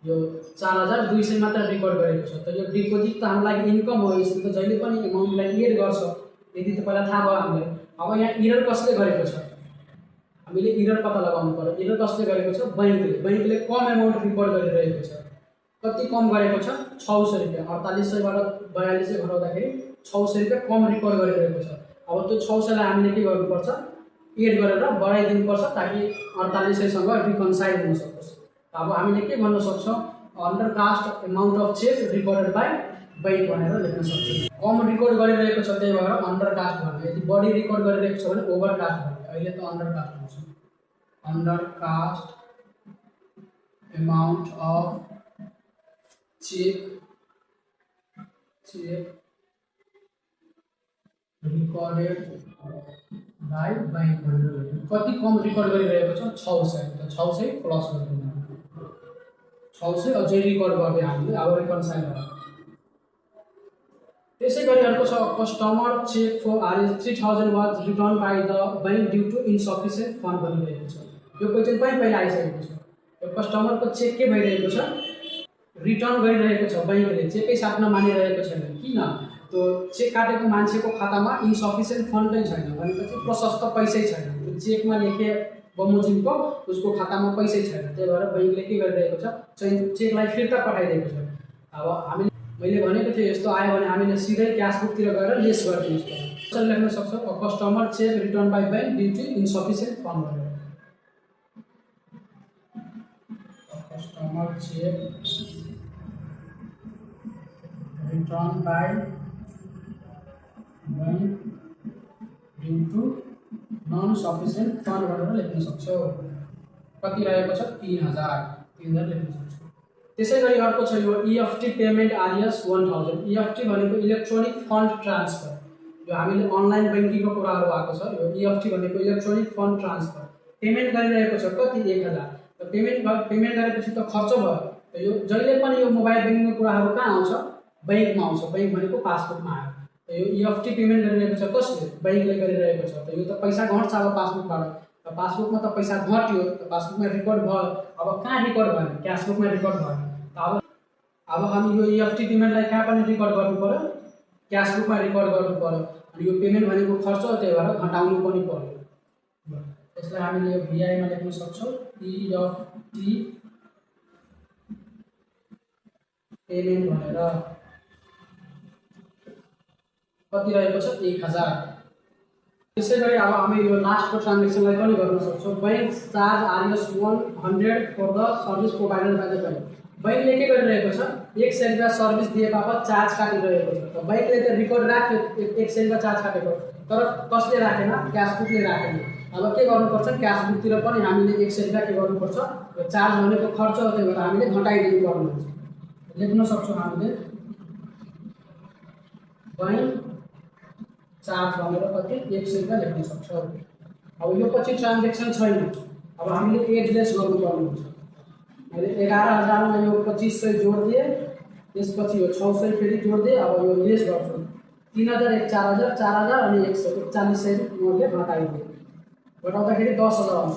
यो 4200 मात्र रिकर्ड गरेको छ। त यो डिपोजिट त हाम्रो लागि इन्कम हो, यसले त जहिले पनि एमाउन्टलाई एड गर्छ। यदि त पहिला थाहा भयो हामीलाई। अब यहाँ इरर कसले गरेको छ? हामीले इरर पत्ता लगाउनु पर्यो। इरर कसले गरेको छ? बैंकले कम एमाउन्ट रिकर्ड गरिरहेको छ। कति कम गरेको छ? 600 रुपियाँ। 4800 बाट 4200 घटाउँदाखेरि 600 रुपियाँ कम रिकर्ड गरिरहेको छ। अब त्यो 600 लाई हामीले के गर्नुपर्छ? एड गरेर बढाइदिनुपर्छ ताकि 4800 सँग रिकन्साइल हुन सकोस्। अब हामीले के भन्न सक्छौँ? Undercast amount of cheque recorded by bank भनेर लेख्न सक्छौँ। कम रिकर्ड गरिरहेको छ त्यही भएर अन्डर कास्ट भन्यो। यदि बढी रिकर्ड गरिरहेको छ भने ओभर कास्ट भन्यो। अहिले त अन्डर कास्ट भन्छ। Undercast amount of cheque recorded by bank भनेर। कति कम रिकर्ड गरिरहेको छ? 600। त 600 प्लस गरिदिनु। 600 अझै रिकर्ड गर्दै हामीले अब रिकन्साइल भयो। त्यसै गरी अर्को छ customer cheque for RS 3000 was return by the bank due to insufficient fund भनिरहेको छ। यो क्वेसन पनि पहिला आइसकेको छ। यो कस्टमरको चेक के भइरहेको छ? रिटर्न गरिरहेको छ बैंकले। चेकै साट्न मानिरहेको छैन। किन? त्यो चेक काटेको मान्छेको खातामा इन्सफिसियन्ट फन्ड नै छैन भनेपछि प्रशस्त पैसै छैन। त्यो चेकमा लेखे बमोजिमको उसको खातामा पैसै छैन। त्यही भएर बैंकले के गरिरहेको छ? चेकलाई फिर्ता पठाइदिएको छ। अब मैले भनेको थिएँ यस्तो आयो भने हामीले सिधै क्यास बुकतिर गएर लेस गरिदिनुहोस् पर्छ। कसरी लेख्न सक्छौँ? Customer cheque return by bank due to insufficient fund भनेर। Customer cheque return by bank due to non sufficient fund भनेर लेख्न सक्छौँ। कति रहेको छ? 3000 लेख्न सक्छौँ। त्यसै गरी अर्को छ यो EFT पेमेन्ट आरएस 1000। EFT भनेको इलेक्ट्रोनिक फन्ड ट्रान्सफर। यो हामीले अनलाइन ब्याङ्किङको कुराहरू आएको छ। यो EFT भनेको इलेक्ट्रोनिक फन्ड ट्रान्सफर। पेमेन्ट गरिरहेको छ कति? 1000। त पेमेन्ट गरेपछि त खर्च भयो। त यो जहिले पनि यो मोबाइल ब्याङ्किङको कुराहरू कहाँ आउँछ? बैंकमा आउँछ। बैंक भनेको पासबुकमा आयो। त यो EFT पेमेन्ट गरिरहेको छ कसले? बैंकले गरिरहेको छ। त यो त पैसा घट्छ अब पासबुकबाट। त पासबुकमा त पैसा घट्यो, त पासबुकमा रिकर्ड भयो। अब कहाँ रिकर्ड भयो? क्यास बुकमा रिकर्ड भयो। अब हामी यो EFT पेमेन्टलाई कहाँ पनि रिकर्ड गर्नु पर्यो? क्यास बुकमा रिकर्ड गर्नु पर्यो। अनि यो पेमेन्ट भनेको खर्च हो, त्यही भएर घटाउनु पनि पर्यो। त्यसलाई हामीले यो VI मा लेख्न सक्छौँ EFT पेमेन्ट भनेर। कति रहेको छ? 1000। त्यसै गरी अब हामी यो लास्टको ट्रान्जेक्सनलाई पनि गर्न सक्छौँ। Bank charge RS 100 for the service provided by the bank. बैंकले के गरिरहेको छ? 100 रुपियाँ सर्भिस दिए बापत चार्ज काटिरहेको छ। त बैंकले त रिकर्ड राख्यो 100 रुपियाँ चार्ज काटेको, तर कसले राखेन? क्यास बुकले राखेन। अब के गर्नुपर्छ? क्यास बुकतिर पनि हामीले 100 रुपियाँ के गर्नुपर्छ? यो चार्ज भनेको खर्च हो, त्यही भएर हामीले घटाइदिनु पर्नुहुन्छ। लेख्न सक्छौँ हामीले बैंक चार्ज भनेर कति? 100 रुपियाँ लेख्न सक्छौँ। अब यो पछि ट्रान्जेक्सन छैन। अब हामीले एडलेस गर्नुपर्ने हुन्छ। मैले 11000 मा यो 2500 जोड दिए, त्यसपछि यो 600 फेरि जोड दिए। अब यो लेस गर्छु। 3000 एक 4000 4000 अनि 141 मैले घटाइदिएँ। घटाउँदाखेरि 10,000 आउँछ।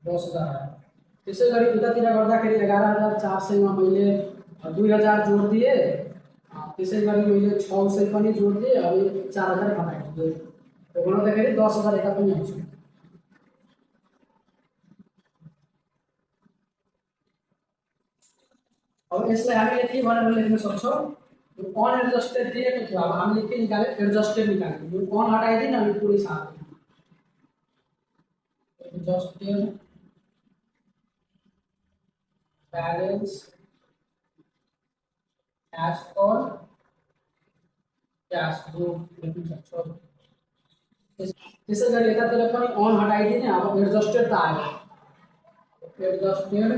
10,000 आयो। त्यसै गरी उतातिर गर्दाखेरि 11,400 मा मैले 2000 जोड दिएँ। त्यसै गरी मैले 600 पनि जोड दिएँ अनि 4000 घटाइदिएँ। घटाउँदाखेरि 10,000 यता पनि आउँछ। अब यसलाई हामीले के भनेर लेख्न सक्छौँ? अनएडजस्टेड दिएको थियो, अब हामीले के निकाल्यो? एडजस्टेड निकाल्यो। यो अन हटाइदिन अनि पुरै साथ adjusted balance as per cash book लेख्न सक्छौँ। त्यसै गरी यतातिर पनि अन हटाइदिने। अब एडजस्टेड त आयो, adjusted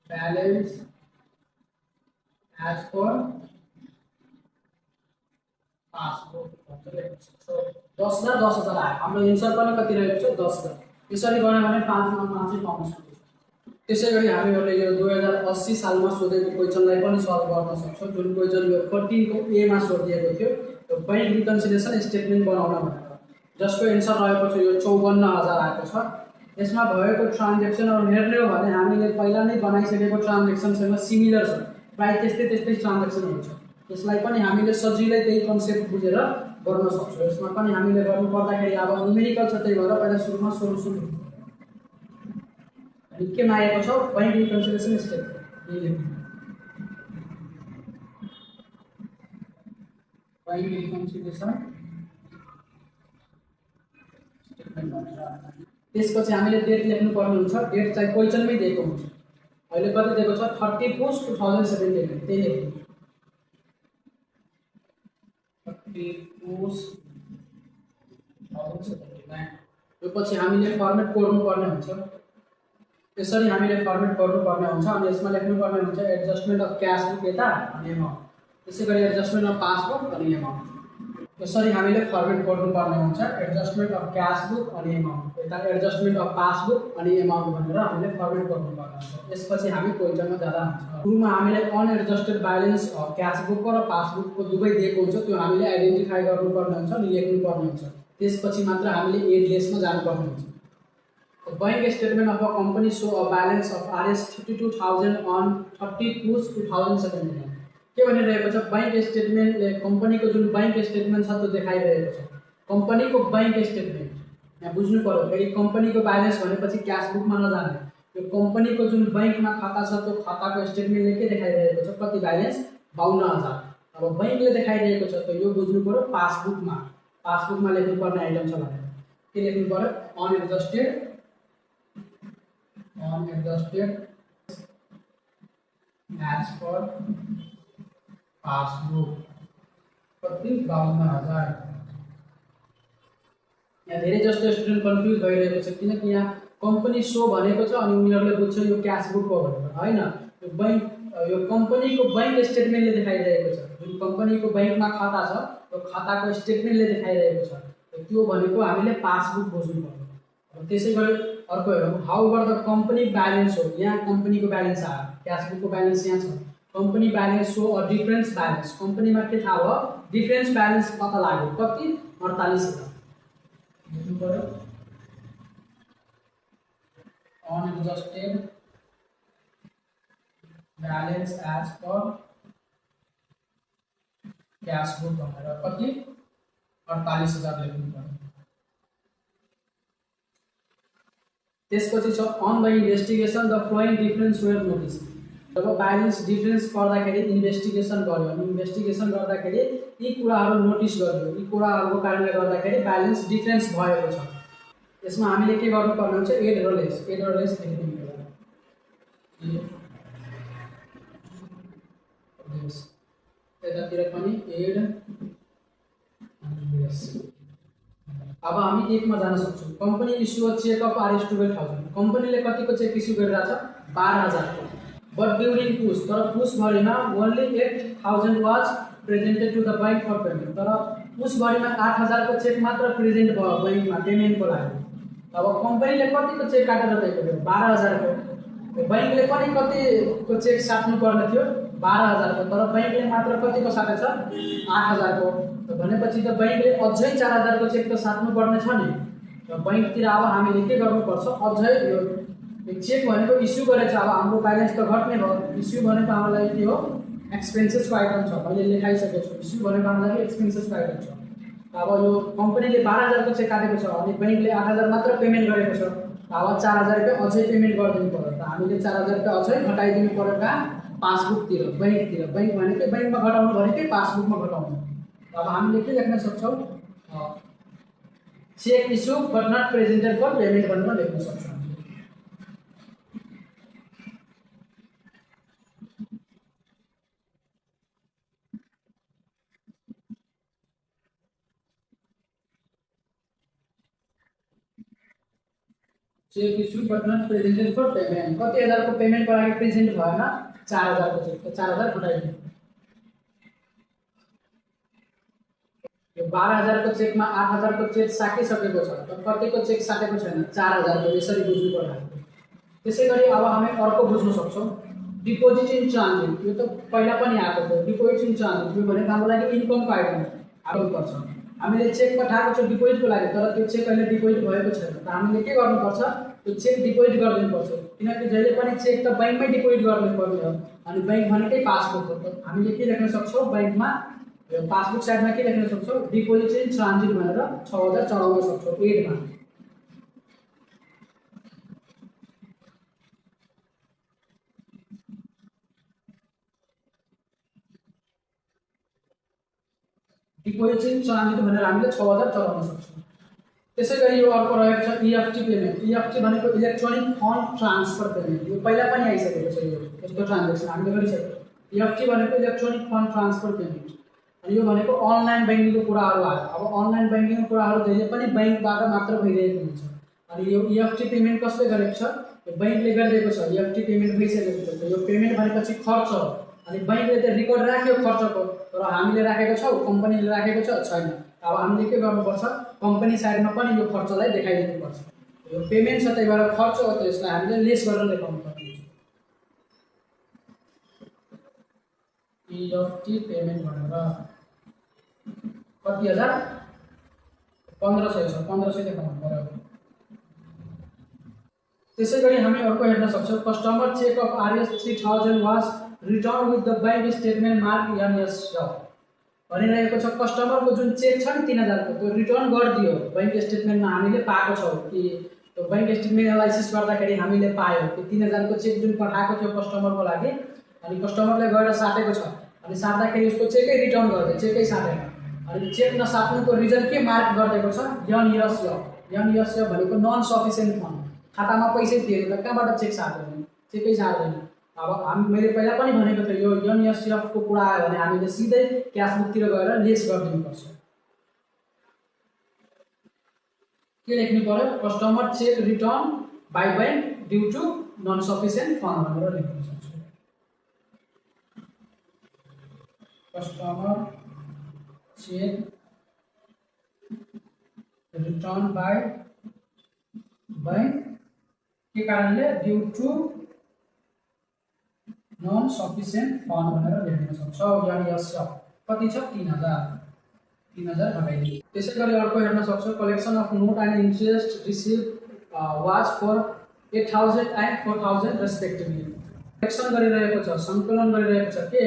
balance as per passbook 10,000 10,000 आयो। हाम्रो एन्सर पनि कति रहेको छ? 10,000। यसरी गर्ने भने 5 मा 5 पाउन सक्छौँ। त्यसै गरी हामीहरूले यो 2080 सालमा सोधेको क्वेसनलाई पनि सल्भ गर्न सक्छौँ। जुन क्वेसन यो 14 को ए मा सोधिएको थियो, यो बैंक रिकन्सिलिएसन स्टेटमेन्ट बनाउन भनेर, जसको एन्सर रहेको छ यो 54,000 आएको छ। यसमा भएको ट्रान्ज्याक्सनहरू हेर्ने हो भने हामीले पहिला नै बनाइसकेको ट्रान्ज्याक्सनसँग सिमिलर छ, प्राय त्यस्तै त्यस्तै ट्रान्ज्याक्सनहरू छ। यसलाई पनि हामीले सजिलै त्यही कन्सेप्ट बुझेर गर्न सक्छौँ। यसमा पनि हामीले गर्नु पर्दाखेरि अब न्युमेरिकल छ, त्यही भएर पहिला सुरुमा सोल्युसन के आएको छ? Bank reconciliation statement. Bank reconciliation statement भनेर त्यसपछि हामीले डेट लेख्नु पर्ने हुन्छ। डेट चाहिँ क्वेसनमै दिएको हुन्छ। अहिले कति दिएको छ? 30 पुस 2017। त्यही लेख्नु, 30 पुस 2017। यो पछि हामीले फर्मेट कोर्नु पर्ने हुन्छ। यसरी हामीले फर्मेट गर्नुपर्ने हुन्छ। अनि यसमा लेख्नुपर्ने हुन्छ एडजस्टमेन्ट अफ क्यास बुक यता अनि एमाउन्ट, त्यसै गरी एडजस्टमेन्ट अफ पासबुक अनि एमाउन्ट। यसरी हामीले फर्मेट गर्नुपर्ने हुन्छ एडजस्टमेन्ट अफ क्यास बुक अनि एमाउन्ट, यता एडजस्टमेन्ट अफ पासबुक अनि एमाउन्ट भनेर हामीले फर्मेट गर्नुपर्ने हुन्छ। यसपछि हामी क्वेसनमा जाँदा हुन्छ। सुरुमा हामीले अनएडजस्टेड ब्यालेन्स क्यास बुकको र पासबुकको दुवै दिएको हुन्छ, त्यो हामीले आइडेन्टिफाई गर्नुपर्ने हुन्छ अनि लेख्नुपर्ने हुन्छ। त्यसपछि मात्र हामीले एड लेसमा जानुपर्ने हुन्छ। Bank statement of a company show a balance of Rs 52,000 on 30 Push 2017। के भनिरहेको छ? बैंक स्टेटमेन्टले कम्पनीको जुन बैंक स्टेटमेन्ट छ त्यो देखाइरहेको छ। कम्पनीको बैंक स्टेटमेन्ट यहाँ बुझ्नु पर्यो। फेरि कम्पनीको ब्यालेन्स भनेपछि क्यास बुकमा नजाने, यो कम्पनीको जुन बैंकमा खाता छ त्यो खाताको स्टेटमेन्टले के देखाइरहेको छ? कति ब्यालेन्स? 52,000। अब बैंकले देखाइरहेको छ त यो बुझ्नु पर्यो पासबुकमा। पासबुकमा लेख्नुपर्ने आइटम छ भनेर के लेख्नु पर्यो? अनएडजस्टेड as per पासबुक कति? 52,000। यहाँ धेरै जस्तो स्टुडेन्ट कन्फ्युज भइरहेको छ, किनकि यहाँ कम्पनी सो भनेको छ अनि उनीहरूले बुझ्छ यो क्यास बुक हो भनेर, हैन। यो बैंक यो कम्पनीको बैंक स्टेटमेन्टले देखाइरहेको छ। जुन कम्पनीको बैंकमा खाता छ त्यो खाताको स्टेटमेन्टले देखाइरहेको छ, त्यो भनेको हामीले पासबुक बुझ्नु पर्यो। त्यसै गरी अर्को हेरौँ, हाउएभर द कम्पनी ब्यालेन्स हो। यहाँ कम्पनीको ब्यालेन्स आयो, क्यास बुकको ब्यालेन्स यहाँ छ। Company balance so a difference balance, कम्पनीमा के थाहा भयो? डिफरेन्स ब्यालेन्स पत्ता लाग्यो। कति? 48,000 लेख्नु पर्यो। Unadjusted balance as per cash book भनेर कति? 48,000 लेख्नु पर्यो। त्यसपछि छ on the investigation the following difference were notice. जब ब्यालेन्स डिफरेन्स पर्दाखेरि इन्भेस्टिगेसन गर्यो अनि इन्भेस्टिगेसन गर्दाखेरि यी कुराहरू नोटिस गर्यो, यी कुराहरूको कारणले गर्दाखेरि ब्यालेन्स डिफरेन्स भएको छ। यसमा हामीले के गर्नुपर्ने हुन्छ? एड र लेस। एड र लेस लेख्नु पर्यो। यतातिर पनि एड अनि लेस। अब हामी एकमा जान सक्छौँ। Company issue a cheque of Rs 12,000। कम्पनीले कतिको चेक इस्यु गरिरहेको छ? 12,000 को। बट ड्युरिङ पुस, तर पुसभरिमा only 8,000 was presented to the bank for payment. तर पुसभरिमा 8,000 को चेक मात्र प्रेजेन्ट भयो बैंकमा पेमेन्टको लागि। अब कम्पनीले कतिको चेक काटेर दिएको? 12,000 को। बैंकले पनि कतिको चेक साट्नु पर्ने थियो 12,000 को, तर बैंकले मात्र कतिको साटेछ 8,000 को। भनेपछि त बैंकले अझै 4,000 को चेक त साट्नु पर्ने छ नि। र बैंकतिर अब हामीले के गर्नुपर्छ, अझै यो चेक भनेको इस्यु गरेछ, अब हाम्रो ब्यालेन्स त घट्ने भयो। इस्यु भनेको हामीलाई के हो, एक्सपेन्सेसको आइटम छ, मैले लेखाइसकेको छु। इस्यु भनेको हामीलाई एक्सपेन्सेसको आइटम छ। अब यो कम्पनीले 12,000 को चेक काटेको छ अनि बैंकले 8,000 मात्र पेमेन्ट गरेको छ, अब 4,000 रुपियाँ अझै पेमेन्ट गरिदिनु पर्यो। त हामीले 4,000 रुपियाँ अझै घटाइदिनु पर्यो कहाँ, पासबुकतिर, बैंकतिर। बैंक भनेकै बैंकमा घटाउनु भनेकै पासबुकमा घटाउनु। अब हामीले के लेख्न सक्छौँ, cheque issue but not presented for payment भनेर लेख्न सक्छौँ। Cheque issue but not presented for payment, कति हजारको पेमेन्टको लागि प्रेजेन्ट भएन, 4,000 को चेक, 4,000 घटाइदिनु। यो 12,000 को चेकमा 8,000 को चेक साटिसकेको छ, तर कतिको चेक साटेको छैन, 4,000 को। यसरी बुझ्नु पर्यो। त्यसै गरी अब हामी अर्को बुझ्न सक्छौँ, डिपोजिट इन ट्रान्जिट। यो त पहिला पनि आएको थियो, डिपोजिट इन ट्रान्जिट। यो भनेको हाम्रो लागि इन्कमको आइटम आउनुपर्छ। हामीले चेक पठाएको छ डिपोजिटको लागि, तर त्यो चेक अहिले डिपोजिट भएको छैन, त हामीले के गर्नुपर्छ, त्यो चेक डिपोजिट गरिदिनुपर्छ। किनकि जहिले पनि चेक त बैंकमै डिपोजिट गर्नुपर्ने हो, अनि बैंक भनेकै पासबुक हो। त हामीले के लेख्न सक्छौँ, बैंकमा पासबुक साइडमा के लेख्न सक्छौँ, डिपोजिट इन ट्रान्जिट भनेर 6,000 चढाउन सक्छौँ एडमा। डिपोजिट इन ट्रान्जिट भनेर हामीले 6,000 चढाउन सक्छौँ। त्यसै गरी यो अर्को रहेको छ इएफटी पेमेन्ट। इएफटी भनेको इलेक्ट्रोनिक फन्ड ट्रान्सफर पेमेन्ट। यो पहिला पनि आइसकेको छ, यो यस्तो ट्रान्जेक्सन हामीले गरिसक्यौँ। इएफटी भनेको इलेक्ट्रोनिक फन्ड ट्रान्सफर पेमेन्ट, अनि यो भनेको अनलाइन ब्याङ्किङको कुराहरू आयो। अब अनलाइन ब्याङ्किङको कुराहरू जहिले पनि बैंकबाट मात्र भइरहेको हुन्छ। अनि यो इएफटी पेमेन्ट कसले गरेको छ, यो बैंकले गरिदिएको छ। इएफटी पेमेन्ट भइसकेको छ। यो पेमेन्ट भनेपछि खर्च हो, अनि बैंकले त रेकर्ड राख्यो खर्चको, तर हामीले राखेको छौँ, कम्पनीले राखेको छ छैन। अब हामीले के गर्नुपर्छ, कम्पनी साइडमा पनि यो खर्चलाई देखाइदिनुपर्छ। यो पेमेन्ट छ, त्यही भएर खर्च हो, त यसलाई हामीले लेस गरेर देखाउनु पर्छ। इएफटी पेमेन्ट भनेर कति हजार, 1,500 छ, 1,500 देखाउनु पर्यो। त्यसै गरी हामी अर्को हेर्न सक्छौँ, customer cheque of RS 3,000 was return with the bank statement mark NSF भनिरहेको छ। कस्टमरको जुन चेक छ नि 3,000 को, त्यो रिटर्न गरिदियो। बैंक स्टेटमेन्टमा हामीले पाएको छौँ कि त्यो बैंक स्टेटमेन्ट एनालाइसिस गर्दाखेरि हामीले पायौँ कि 3,000 को चेक जुन पठाएको थियो कस्टमरको लागि, अनि कस्टमरले गएर साटेको छ, अनि साट्दाखेरि उसको चेकै रिटर्न गरिदियो, चेकै साटेन। अनि चेक नसाट्नुको रिजन के मार्क गरिदिएको छ, एनएसएफ। एनएसएफ भनेको नन सफिसिएन्ट फन्ड, खातामा पैसै थिएन त कहाँबाट चेक साट्दैन, चेकै साट्दैन। अब मैले पहिला पनि भनेको थिएँ, यो एनएसएफ को कुरा आयो भने हामीले सिधै क्यास बुकतिर गएर लेस गरिदिनुपर्छ। के लेख्नु पर्यो, customer cheque return by bank due to non sufficient fund भनेर लेख्न सक्छौँ। Customer cheque return by bank के कारणले, due to non sufficient fund भनेर लेख्न सक्छौँ। यानी एसएफ कति छ, 3,000 घटाइदियो। त्यसै गरी अर्को हेर्न सक्छौँ, collection of note and interest receive was for 8,000 and 4,000 respectively. Collection गरिरहेको छ, सङ्कलन गरिरहेको छ के,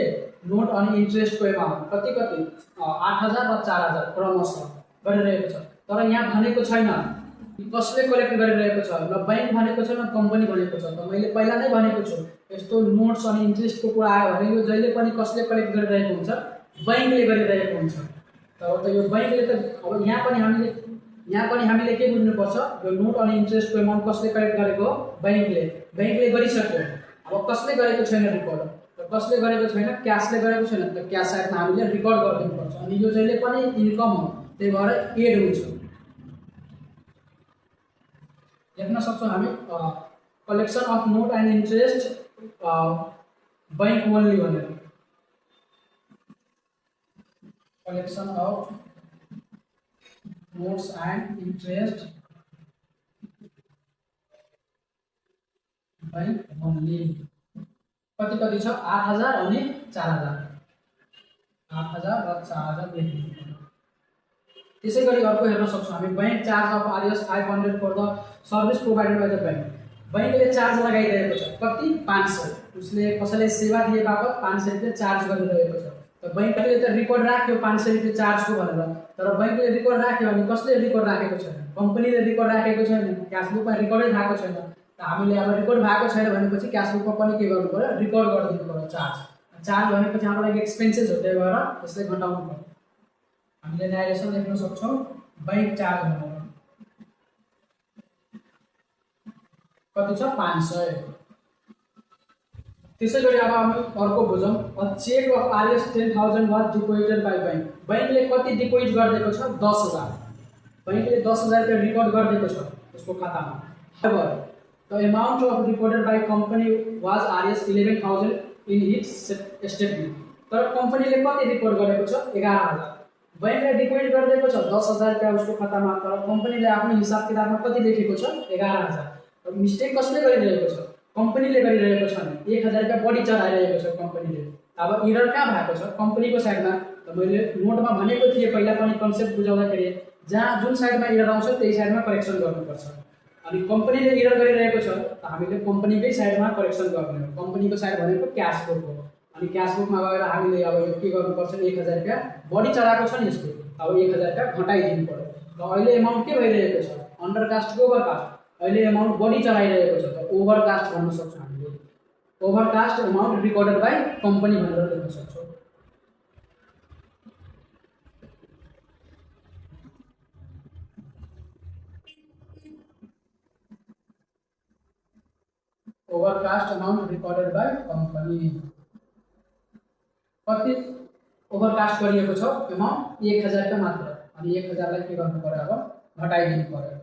नोट अनि इन्ट्रेस्टको एमाउन्ट कति कति 8,000 र 4,000 क्रमशः गरिरहेको छ। तर यहाँ भनेको छैन कसले कलेक्ट गरिरहेको छ, न बैंक भनेको छ, न कम्पनी भनेको छ। त मैले पहिला नै भनेको छु, यस्तो नोट्स अनि इन्ट्रेस्टको कुरा आयो भने यो जहिले पनि कसले कलेक्ट गरिरहेको हुन्छ, बैंकले गरिरहेको हुन्छ। त यो बैंकले त अब यहाँ पनि हामीले के बुझ्नुपर्छ, यो नोट अनि इन्ट्रेस्टको एमाउन्ट कसले कलेक्ट गरेको हो, बैंकले गरिसक्यो। अब कसले गरेको छैन रिकर्ड, त कसले गरेको छैन, क्यासले गरेको छैन, त क्यास साइडमा हामीले रिकर्ड गरिदिनुपर्छ। अनि यो जहिले पनि इन्कम हो, त्यही भएर एड हुन्छ। लेख्न सक्छौँ हामी collection of note and interest bank only भनेर, collection of notes and interest bank only कति कति छ 8000 अनि 4000 8000 र 4000 लेख्नु। त्यसै गरी अर्को हेर्न सक्छौँ हामी bank charge of RS 500 for the service provided by the bank. बैंकले चार्ज लगाइरहेको छ कति 500, उसले कसैलाई सेवा दिए बापत 500 रुपैयाँ चार्ज गरिरहेको छ। त बैंकले त रेकर्ड राख्यो 500 रुपैयाँ चार्जको भनेर, तर बैंकले रेकर्ड राख्यो अनि कसले रेकर्ड राखेको छैन, कम्पनीले रेकर्ड राखेको छैन, क्यास बुकमा रेकर्डै थाहा छैन। त हामीले अब रेकर्ड भएको छैन भनेपछि क्यास बुकमा पनि के गर्नु पर्यो, रेकर्ड गरिदिनु पर्यो चार्ज। चार्ज भनेपछि हाम्रो लागि एक्सपेन्सेस हो, त्यही भएर यसले घटाउनु पर्यो। हामीले न्यारेसन लेख्न सक्छौँ बैंक चार्ज भनेर कति छ 500। त्यसै गरी अब हामी अर्को बुझौँ। A cheque of RS 10,000 was deposited by bank. बैंकले कति डिपोजिट गरिदिएको छ 10,000। बैंकले 10,000 रुपैयाँ रिकर्ड गरिदिएको छ उसको खातामा। However, the amount of reported by company was Rs 11,000 in its statement। तर कम्पनीले कति रिपोर्ट गरेको छ 11,000। बैंकले डिपोजिट गरिदिएको छ 10,000 रुपैयाँ उसको खातामा, तर कम्पनीले आफ्नो हिसाब किताबमा कति लेखेको छ 11,000। अब मिस्टेक कसले गरिरहेको छ, कम्पनीले गरिरहेको छ नि 1,000 रुपैयाँ बढी चढाइरहेको छ कम्पनीले। अब एरर कहाँ भएको छ कम्पनीको साइडमा। त मैले नोटमा भनेको थिएँ पहिला पनि कन्सेप्ट बुझाउँदाखेरि, जहाँ जुन साइडमा एरर आउँछ त्यही साइडमा करेक्सन गर्नुपर्छ। अनि कम्पनीले एरर गरिरहेको छ त हामीले कम्पनीकै साइडमा करेक्सन गर्ने हो। कम्पनीको साइड भनेको क्यास बुक हो। अनि क्यास बुकमा गएर हामीले अब यो के गर्नुपर्छ 1,000 रुपैयाँ बढी चढाएको छ नि यसले, अब 1,000 रुपैयाँ घटाइदिनु पर्यो। र अहिले एमाउन्ट के भइरहेको छ अन्डरकास्ट कि ओभरकास्ट, अहिले एमाउन्ट बढी चढाइरहेको छ त ओभरकास्ट भन्न सक्छौँ हामीले। ओभरकास्ट एमाउन्ट रिकर्डेड बाइ कम्पनी भनेर लेख्न सक्छौँ। ओभरकास्ट अमाउन्ट रिकर्डेड बाइ कम्पनी कति ओभरकास्ट गरिएको छ एमाउन्ट 1,000 रुपैयाँ मात्र। अनि 1,000 लाई के गर्नु पर्यो अब घटाइदिनु पर्यो।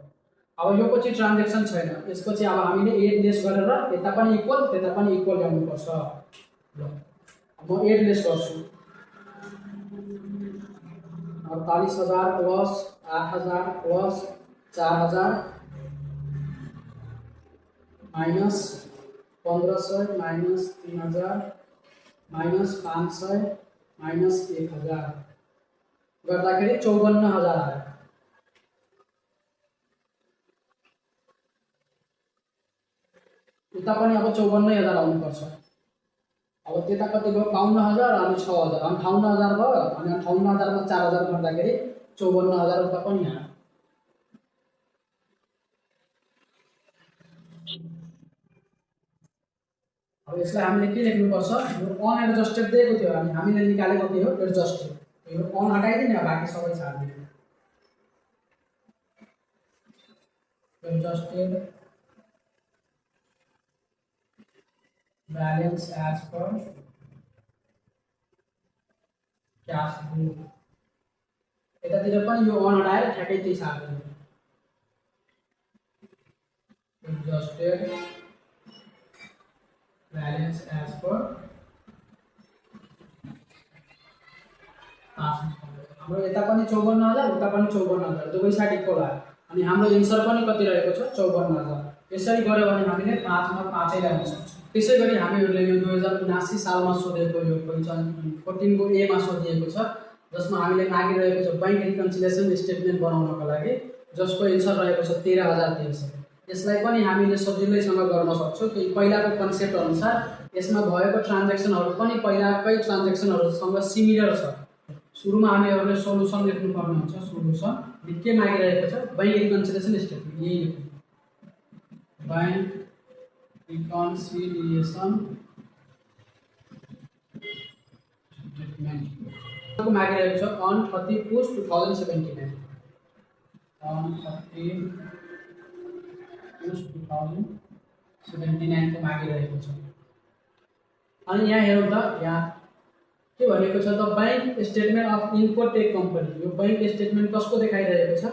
अब यो पछि ट्रान्जेक्सन छैन, यसपछि अब हामीले एड लेस गरेर यता पनि इक्वल त्यता पनि इक्वल ल्याउनुपर्छ। ल म एड लेस गर्छु। 48,000 plus 8,000 plus 4,000 minus 1,500 minus 3,000 minus 500 minus 1,000 गर्दाखेरि 54,000 आयो। उता पनि अब 54,000 आउनुपर्छ। अब त्यता कति भयो 52,000 अनि 6,000 58,000 भयो। अनि 58,000 मा 4,000 गर्दाखेरि 54,000 उता पनि आयो। अब यसलाई हामीले के लेख्नुपर्छ, यो अनएडजस्टेड दिएको थियो अनि हामीले निकालेको के हो एडजस्टेड। यो अन हटाइदिने बाँकी सबै छाड्दिने। Adjusted balance as per cash book. यतातिर पनि यो अन हटाएर ठ्याक्कै त्यही छाड्दिने। एडजस्टेड बैलेंस एज पर हाम्रो यता पनि 54,000 उता पनि 54,000 दुवै साइड इक्वल आयो। अनि हाम्रो एन्सर पनि कति रहेको छ 54,000। यसरी गर्यो भने हामीले 5 मा 5 ल्याउन सक्छौँ। त्यसै गरी हामीहरूले यो 2079 सालमा सोधेको यो क्वेशन 14 को ए मा सोधिएको छ, जसमा हामीले मागिरहेको छ बैंक रिकन्सिलिएसन स्टेटमेन्ट बनाउनको लागि, जसको एन्सर रहेको छ 13,300। यसलाई पनि हामीले सजिलैसँग गर्न सक्छौँ कि पहिलाको कन्सेप्ट अनुसार यसमा भएको ट्रान्जेक्सनहरू पनि पहिलाकै ट्रान्जेक्सनहरूसँग सिमिलर छ। सुरुमा हामीहरूले सोलुसन लेख्नु पर्ने हुन्छ। सोलुसन के मागिरहेको छ बैंक रिकन्सिलिएसन स्टेटमेन्ट, यही लेख्नु बैंक रिकन्सिलिएसन स्टेटमेन्ट को मागिरहेको छ अन 30 पुस 2079 अन 30 पुस 2079 को मागिरहेको छ। अनि यहाँ हेरौँ त यहाँ के भनेको छ त bank statement of Infotech company. यो बैंक स्टेटमेन्ट कसको देखाइरहेको छ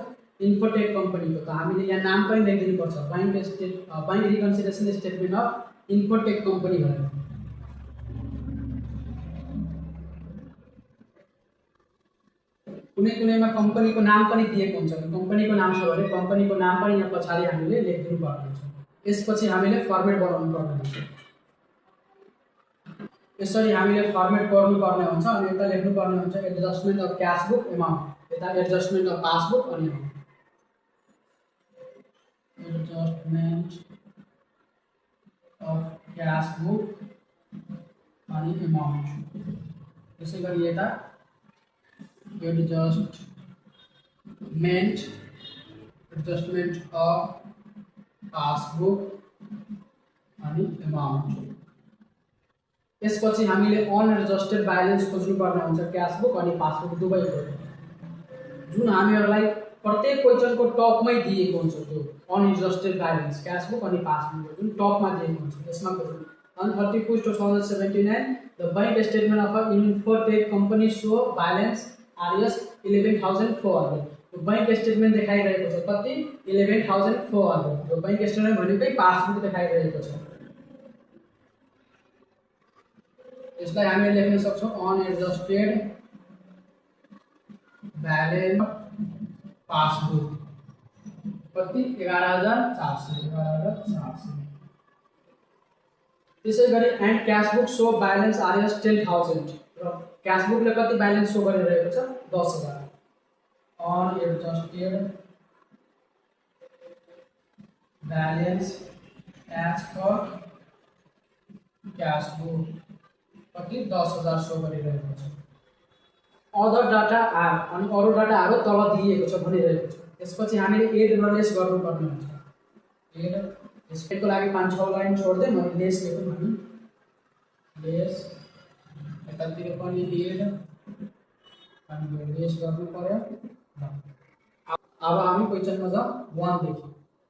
इन्फोटेक कम्पनीको। त हामीले यहाँ नाम पनि लेखिदिनुपर्छ bank reconciliation statement of Infotech company भनेर। कुनै कम्पनीको नाम पनि दिएको हुन्छ। कम्पनीको नाम छ भने कम्पनीको नाम पनि यहाँ पछाडि हामीले लेखिदिनु पर्ने हुन्छ। यसपछि हामीले फर्मेट बनाउनु पर्ने हुन्छ। यसरी हामीले फर्मेट गर्नुपर्ने हुन्छ अनि यता लेख्नुपर्ने हुन्छ adjustment of cash book amount, यता एडजस्टमेन्ट अफ पासबुक अनि एडजस्टमेन्ट अफ क्यास बुक अनि एमाउन्ट। त्यसै गरी यता एडजस्टमेन्ट अफ पासबुक अनि एमाउन्ट। यसपछि हामीले अनएडजस्टेड ब्यालेन्स खोज्नुपर्ने हुन्छ क्यास बुक अनि पासबुक दुवैको, जुन हामीहरूलाई प्रत्येक क्वेसनको टपमै दिएको हुन्छ त्यो अनएडजस्टेड ब्यालेन्स क्यास बुक अनि पासबुक जुन टपमा दिएको हुन्छ। यसमा खोज्नु on 31 2079 the bank statement of a Infotech company show balance RS 11,400। तो बैंक स्टेटमेंट देखाइरहेको छ कति 11,400। यो बैंक स्टेटमेन्ट भनेकै पासबुक देखाइरहेको छ। यसलाई हामीले लेख्न सक्छौं अनएडजस्टेड ब्यालेन्स पासबुक कति 11,400। त्यसै गरी and cash book so balance RS 10,000 र क्याश बुकले कति ब्यालेन्स सो गरिरहेको छ 10,000। Unadjusted balance as per cash book कति 10,000 सो गरिरहेको छ। अदर डाटा आर अनि अरु डाटाहरु तल दिएको छ भनिरहेको छ। त्यसपछि हामीले एड र लेस गर्नुपर्ने हुन्छ। एड यसको लागि 5-6 लाइन छोड्दै अनि लेस लेखौँ हामी लेस यतातिर पनि एड अनि लेस गर्नु पर्यो। अब हामी क्वेशनमा जाउँ 1 देखि।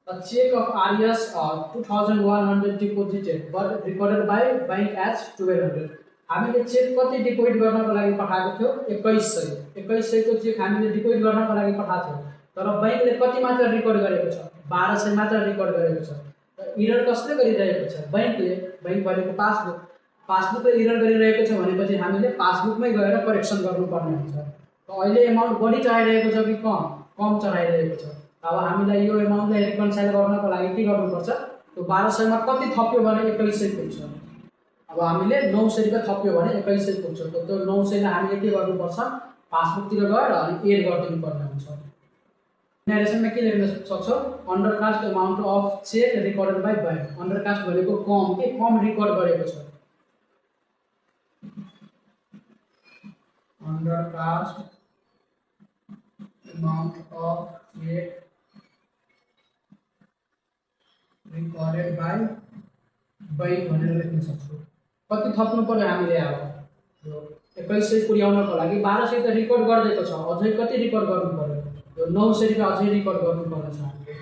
A check of RS 2,100 deposited but recorded by bank as 1,200। हामीले चेक कति डिपोजिट गर्नको लागि पठाएको थियो 2100 को चेक हामीले डिपोजिट गर्नको लागि पठाएको थियो तर बैंकले कति मात्र रिकर्ड गरेको छ 1200 मात्र रिकर्ड गरेको छ। र एरर कसले गरिरहेको छ बैंक भनेको पासबुकले एरर गरिरहेको छ भनेपछि हामीले पासबुकमै गएर करेक्सन गर्नुपर्ने हुन्छ। त अहिले एमाउन्ट बढी चढाइरहेको छ कि कम चढाइरहेको छ। अब हामीलाई यो एमाउन्टलाई रिकन्साइल गर्नको लागि के गर्नुपर्छ त्यो 1200 मा कति थप्यो भने 2100 पुग्छ। अब हामीले 900 रुपैयाँ थप्यो भने 2100 पुग्छ। त्यो 900 लाई हामीले के गर्नुपर्छ पासबुकतिर गएर अनि एड गरिदिनु पर्ने हुन्छ। नरेसनमा के लेख्न सक्छौ undercast amount of cheque recorded by bank. Undercast भनेको कम रिकर्ड गरेको छ। Undercast amount of cheque recorded by bank भनेर लेख्न सक्छौ। कति थप्नु पर्यो हामीले अब यो 2100 पुर्याउनको लागि 1200 त रिकर्ड गर्दैको छ अझै कति रिकर्ड गर्नु पर्यो यो 900 रुपैयाँ अझै रिकर्ड गर्नु पर्छ हामीले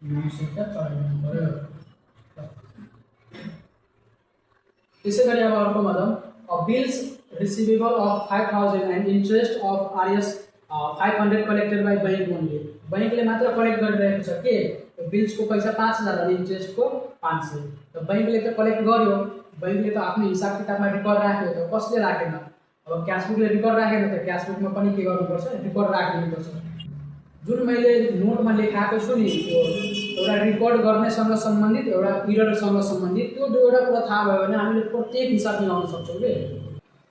900 रुपैयाँ चढाउनु पर्यो। त्यसै गरी अब अर्कोमा जाउँ bills receivable of 5,000 and interest of RS 500 collected by bank only. बैंकले मात्र कलेक्ट गरिरहेको छ के बिल्सको पैसा 5,000 अनि इन्ट्रेस्टको 500। त बैंकले त कलेक्ट गर्यो बैंकले त आफ्नो हिसाब किताबमा रिकर्ड राख्यो त कसले राखेन। अब क्याश बुकले रिकर्ड राखेन त क्याश बुकमा पनि के गर्नुपर्छ रिकर्ड राख्नुपर्छ। जुन मैले नोटमा लेखाएको छु नि त्यो एउटा रिकर्ड गर्नेसँग सम्बन्धित एउटा एररसँग सम्बन्धित त्यो दुईवटा कुरा थाहा भयो भने हामीले प्रत्येक हिसाब मिलाउन सक्छौँ के।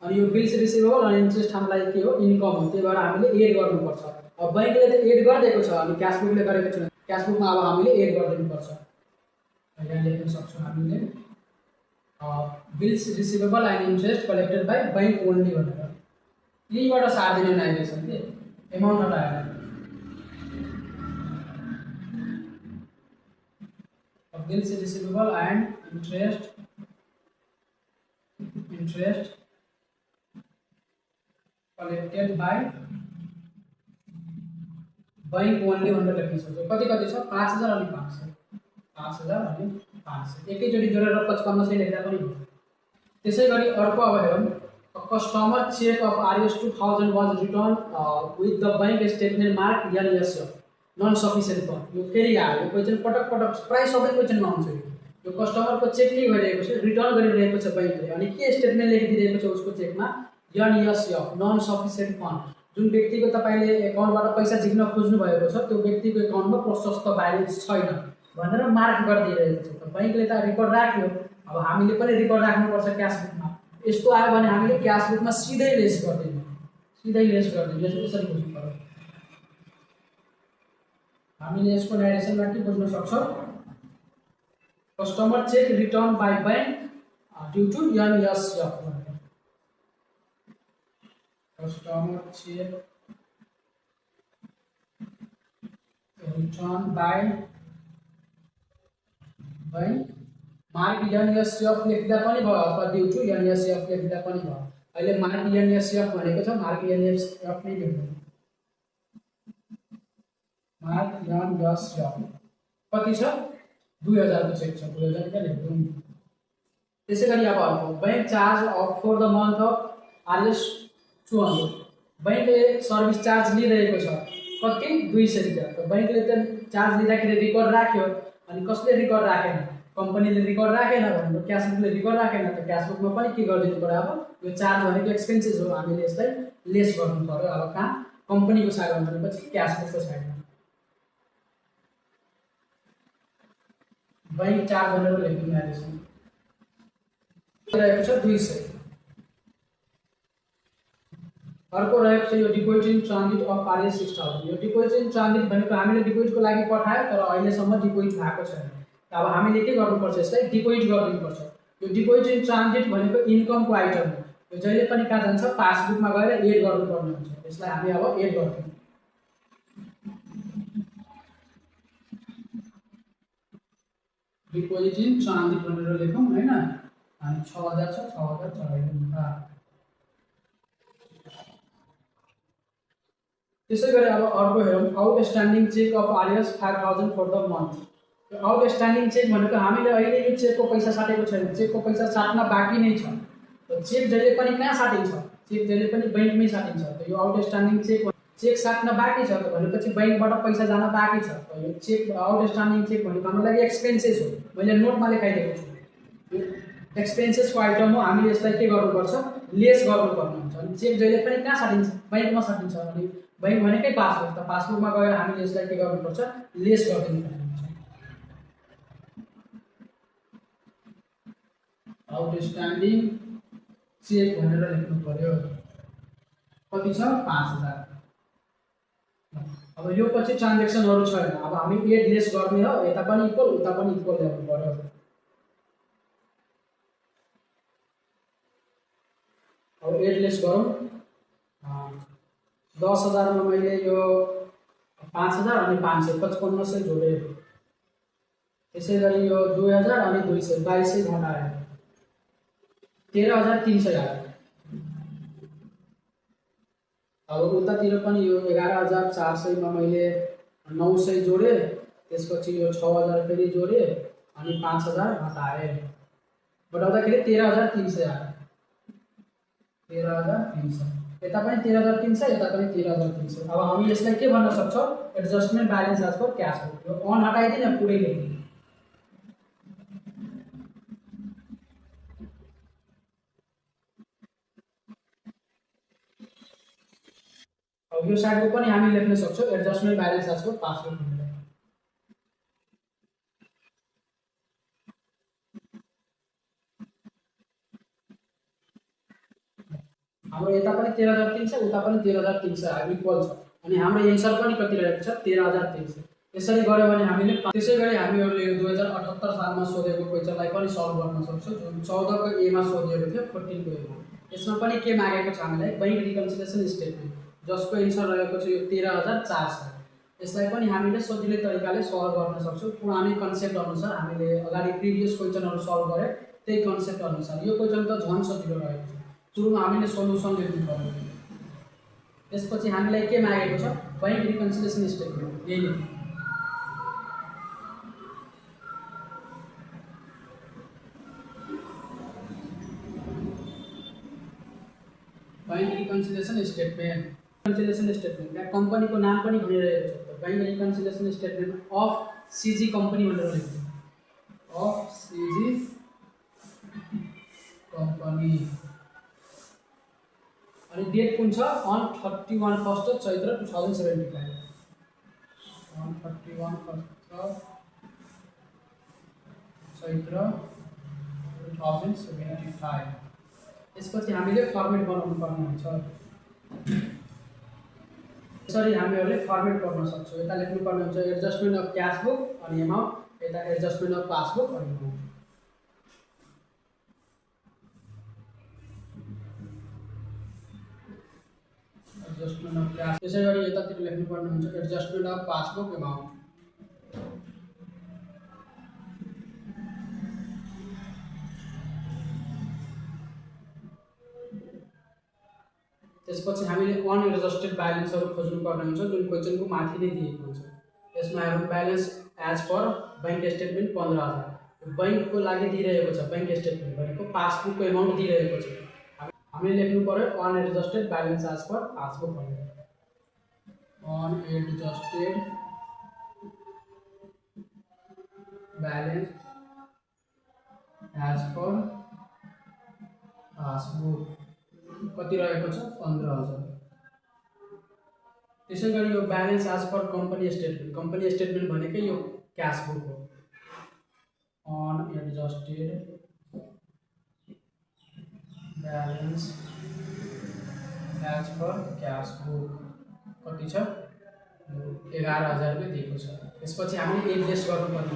अनि यो बिल्स रिसिभेबल अनि इन्ट्रेस्ट हामीलाई के हो इन्कम हो त्यही भएर हामीले एड गर्नुपर्छ। अब बैंकले त एड गरिदिएको छ अनि क्याश बुकले गरेको छैन क्याश बुकमा अब हामीले एड गरिदिनुपर्छ। यहाँ लेख्न सक्छौँ हामीले bills receivable and interest collected by bank only भनेर यहीबाट सार्दिने आइरहेछ के एमाउन्ट हटाएर bills receivable and interest collected by bank only भनेर लेख्न सक्छौँ। कति छ 5,000 अनि 5,000 अनि 500 एकैचोटि जोडेर 5500 लेख्दा पनि हुन्छ। त्यसै गरी अर्को अब हेरौँ customer cheque of RS 2,000 was return with the bank statement mark NS non sufficient fund. यो फेरि आयो यो क्वेसन पटक प्राय सबै क्वेसनमा आउँछ। यो कस्टमरको चेक के गरिरहेको छ रिटर्न गरिरहेको छ बैंकले अनि के स्टेटमेन्ट लेखिदिएको छ उसको चेकमा NS नन सफिसिएन्ट फन्ड। जुन व्यक्तिको तपाईले एकाउन्टबाट पैसा झिक्न खोज्नु भएको छ त्यो व्यक्तिको एकाउन्टमा प्रशस्त ब्यालेन्स छैन भनेर मार्क गरिदिइरहेको छ। त बैंकले त रेकर्ड राख्यो, अब हामीले पनि रेकर्ड राख्नुपर्छ क्यासबुकमा। यस्तो आयो भने हामीले क्यासबुकमा सिधै लेस गर्दिनु, सिधै लेस गरिदिनु। यसरी बुझ्नु पर्यो। हामीले यसको डाइरेक्सनमा के बुझ्न सक्छौँ? Customer cheque return by bank due to NSF. Customer cheque return by bank mark NSF लेख्दा पनि भयो अथवा ड्यू टू एनएसएफ लेख्दा पनि भयो। अहिले मार्क एनएसएफ भनेको छ, मार्क एनएसएफ नै लेख्नु। मार्क एनएसएफ कति छ? 2000 को चेक छ, 2000 क्या लेख्नु। त्यसै गरी अब अर्को bank charge of for the month of RS 200। बैंकले सर्भिस चार्ज लिइरहेको छ कति? 200 रुपैयाँ। त बैंकले त चार्ज लिँदाखेरि रेकर्ड राख्यो, अनि कसले रेकर्ड राखेन? कम्पनीले रेकर्ड राखेन भने क्यासबुकले रेकर्ड राखेन। त क्यासबुकमा पनि के गरिदिनु पर्यो? अब यो चार्ज भनेको एक्सपेन्सेस हो, हामीले यसलाई लेस गर्नु पर्यो। अब कहाँ? कम्पनीको साइडमा भनेपछि क्यासबुकको साइडमा। बैंक चार्ज भनेर लेख्नु रहेको छ 200। अर्को रहेको छ यो deposit in transit of RS 6000। यो डिपोजिट इन ट्रान्जिट भनेको हामीले डिपोजिटको लागि पठायो तर अहिलेसम्म डिपोजिट भएको छैन। अब हामीले के गर्नुपर्छ? यसलाई डिपोजिट गरिदिनुपर्छ। यो डिपोजिट इन ट्रान्जिट भनेको इन्कमको आइटम हो। यो जहिले पनि कहाँ जान्छ? पासबुकमा गएर एड गर्नुपर्ने हुन्छ। यसलाई हामी अब एड गर्छौँ। डिपोजिट इन ट्रान्जिट भनेर लेखौँ हैन। अनि 6000 छ, 6000 चढाइदिनु। त्यसै गरी अब अर्को हेरौँ outstanding cheque of RS 5000 for the month. यो आउटस्ट्यान्डिङ चेक भनेको हामीले अहिले यो चेकको पैसा साटेको छैन, चेकको पैसा साट्न बाँकी नै छ। त चेक जहिले पनि कहाँ साटिन्छ? चेक जहिले पनि बैंकमै साटिन्छ। त यो आउटस्ट्यान्डिङ चेक साट्न बाँकी छ त भनेपछि बैंकबाट पैसा जान बाँकी छ। त यो चेक आउटस्ट्यान्डिङ चेक भनेको हाम्रो लागि एक्सपेन्सेस हो। मैले नोटमा लेखाइदिएको छु, यो एक्सपेन्सेसको आइटम हो। हामीले यसलाई के गर्नुपर्छ? लेस गर्नुपर्ने हुन्छ। अनि चेक जहिले पनि कहाँ साटिन्छ? बैंकमा साटिन्छ। अनि बैंक भनेकै पासबुक। त पासबुकमा गएर हामीले यसलाई के गर्नुपर्छ? लेस गरिदिनु पर्ने हुन्छ। आउटस्ट्यान्डिङ चेक भनेर लेख्नु पर्यो। कति छ? 5000। अब यो पछि ट्रान्जेक्सनहरु छैन। अब हामी एड लेस गर्ने हो, यता पनि इक्वल उता पनि इक्वल ल्याउनु पर्यो। अब एड लेस गरौँ। 10000 मा मैले यो 5000 अनि 500 5500 जोडे। त्यसै गरी यो 2000 अनि 200 2200 घटाए 13300 आयो। अब उतातिर पनि यो 11400 मा मैले 900 जोडे, त्यसपछि यो 6000 फेरि जोडे अनि 5000 घटाए, घटाउँदाखेरि 13300 आयो। 13300 यता पनि 13300 यता पनि 13300। अब हामी यसलाई के भन्न सक्छौं? Adjustment balance as per cash flow. यो अन हटाइदिन पुरै लेख्दिन। अब यो साइडको पनि हामी लेख्न सक्छौं adjustment balance as per passbook भनेर। हाम्रो यता पनि 13300 उता पनि 13300 आयो, इक्वल छ। अनि हाम्रो एन्सर पनि कति रहेको छ? 13300। यसरी गर्यो भने हामीले त्यसै गरी हामीहरुले यो 2078 सालमा सोधेको क्वेशनलाई पनि सल्भ गर्न सक्छौं। जुन 14 को ए मा सोधिएको थियो 14 को ए मा। यसमा पनि के मागेको छ हामीलाई? बैंक रिकन्सिलिएसन स्टेटमेन्ट, जसको एन्सर रहेको छ यो 13400। यसलाई पनि हामीले सजिलै तरिकाले सल्भ गर्न सक्छौं। पुरानै कन्सेप्ट अनुसार हामीले अगाडि प्रिभियस क्वेशनहरु सल्भ गरे त्यही कन्सेप्ट अनुसार। यो क्वेशन त झन् सजिलो रहेको छ। सुरुमा हामीले सोलुसन लेख्नु पर्यो। त्यसपछि हामीलाई के मागेको छ? Bank reconciliation statement. यही हो। Bank reconciliation statement, reconciliation statement या कम्पनीको नाम पनि भनिरहेको छ। Bank reconciliation statement of CG company भनेर लेख्नु। Of CG company. अनि डेट कुन छ? अन 31 फर्स्ट चैत्र 2075। 31 फर्स्ट चैत्र 2075। यसपछि हामीले फर्मेट बनाउनु पर्ने हुन्छ। यसरी हामीहरूले फर्मेट गर्न सक्छौँ। यता लेख्नुपर्ने हुन्छ एडजस्टमेन्ट अफ क्यास बुक अनि एमाउन्ट, यता एडजस्टमेन्ट अफ पासबुक अनि एमाउन्ट। एडजस्टमेन्ट अफ क्यास, त्यसै गरी यतातिर लेख्नुपर्ने हुन्छ एडजस्टमेन्ट अफ पासबुक एमाउन्ट। त्यसपछि हामीले अनएडजस्टेड ब्यालेन्सहरू खोज्नुपर्ने हुन्छ जुन क्वेसनको माथि नै दिएको हुन्छ। यसमा हेरौँ balance as per bank statement 15,000 बैंकको लागि दिइरहेको छ। बैंक स्टेटमेन्ट भनेको पासबुकको एमाउन्ट दिइरहेको छ। हामीले लेख्नु पर्यो unadjusted balance as per passbook भनेर। Unadjusted balance as per passbook कति रहेको छ 15,000। त्यसै गरी यो balance as per company statement, company statement भनेकै यो क्यास बुक हो। Unadjusted balance as per cash book कति छ 11,000 रुपियाँ दिएको छ। त्यसपछि हामीले एड लेस गर्नुपर्ने,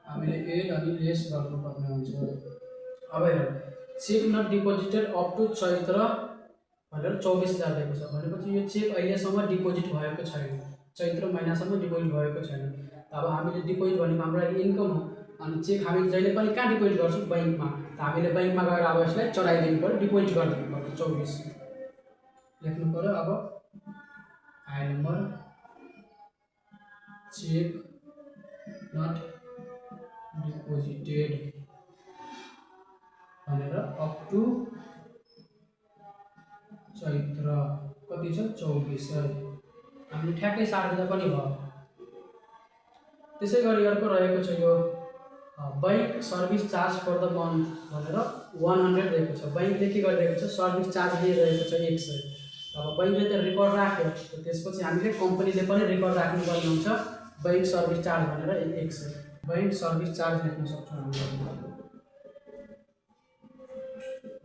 हामीले एड अनि लेस गर्नुपर्ने हुन्छ। अब हेरौँ cheque not deposited up to Chaitra भनेर 24,000 दिएको छ भनेपछि यो चेक अहिलेसम्म डिपोजिट भएको छैन, चैत्र महिनासम्म डिपोजिट भएको छैन। अब हामीले डिपोजिट भनेको हाम्रो लागि इन्कम हो अनि चेक हामी जहिले पनि कहाँ डिपोजिट गर्छौँ बैंकमा, त हामीले बैंकमा गएर अब यसलाई चढाइदिनु पर्यो, डिपोजिट गरिदिनु पर्यो। 24 लेख्नु पर्यो। अब I number cheque not deposited भनेर अप टु चैत्र कति छ 24,000 हामीले ठ्याक्कै सार्दिँदा पनि भयो। त्यसै गरी अर्को रहेको छ यो bank service charge for the month भनेर 100 दिएको छ। बैंकले के गरिरहेको छ सर्भिस चार्ज लिइरहेको छ 100। अब बैंकले त रेकर्ड राख्यो, त्यसपछि हामीले कम्पनीले पनि रेकर्ड राख्नुपर्ने हुन्छ बैंक सर्भिस चार्ज भनेर 100। बैंक सर्भिस चार्ज लेख्न सक्छौँ हामीले।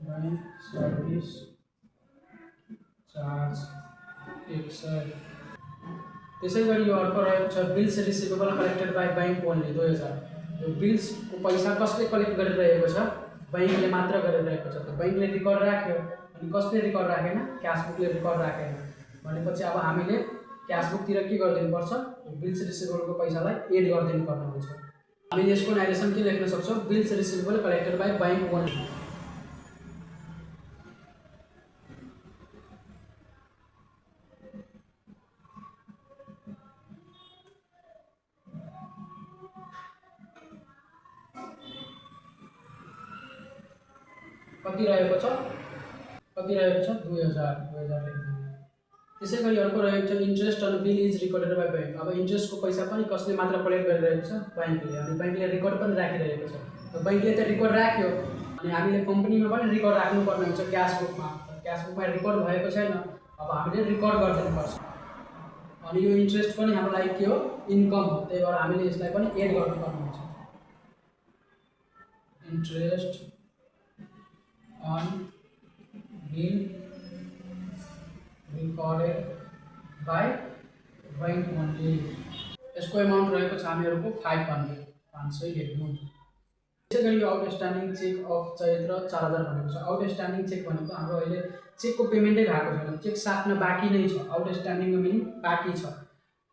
Bank service charge 100। त्यसै गरी यो अर्को रहेको छ bills receivable collected by bank only 2000। यो बिल्सको पैसा कसले कलेक्ट गरिरहेको छ बैंकले मात्र गरिरहेको छ। त बैंकले रेकर्ड राख्यो अनि कसले रेकर्ड राखेन क्यास बुकले रेकर्ड राखेन भनेपछि अब हामीले क्यास बुकतिर के गरिदिनुपर्छ बिल्स रिसिभेबलको पैसालाई एड गरिदिनु पर्ने हुन्छ। हामीले यसको नारेसन के लेख्न सक्छौँ bills receivable collected by bank only. कति रहेको छ 2000 लेख्दिनु। त्यसै गरी अर्को रहेको छ interest on bill is recorded by bank. अब इन्ट्रेस्टको पैसा पनि कसले मात्र कलेक्ट गरिरहेको छ बैंकले अनि बैंकले रेकर्ड पनि राखिरहेको छ। त बैंकले त रेकर्ड राख्यो अनि हामीले कम्पनीमा पनि रेकर्ड राख्नुपर्ने हुन्छ क्यास बुकमा। क्यास बुकमा रेकर्ड भएको छैन, अब हामीले रेकर्ड गरिदिनुपर्छ। अनि यो इन्ट्रेस्ट पनि हाम्रो लागि के हो इन्कम हो, त्यही भएर हामीले यसलाई पनि एड गर्नुपर्ने हुन्छ। Interest on bill recorded by bank only. यसको एमाउन्ट रहेको छ हामीहरूको 500 लेख्नु। त्यसै गरी यो आउटस्ट्यान्डिङ चेक अफ चैत्र 4000 भनेको छ। आउटस्ट्यान्डिङ चेक भनेको हाम्रो अहिले चेकको पेमेन्टै भएको छैन, चेक साट्न बाँकी नै छ। आउटस्ट्यान्डिङको मिनिङ बाँकी छ,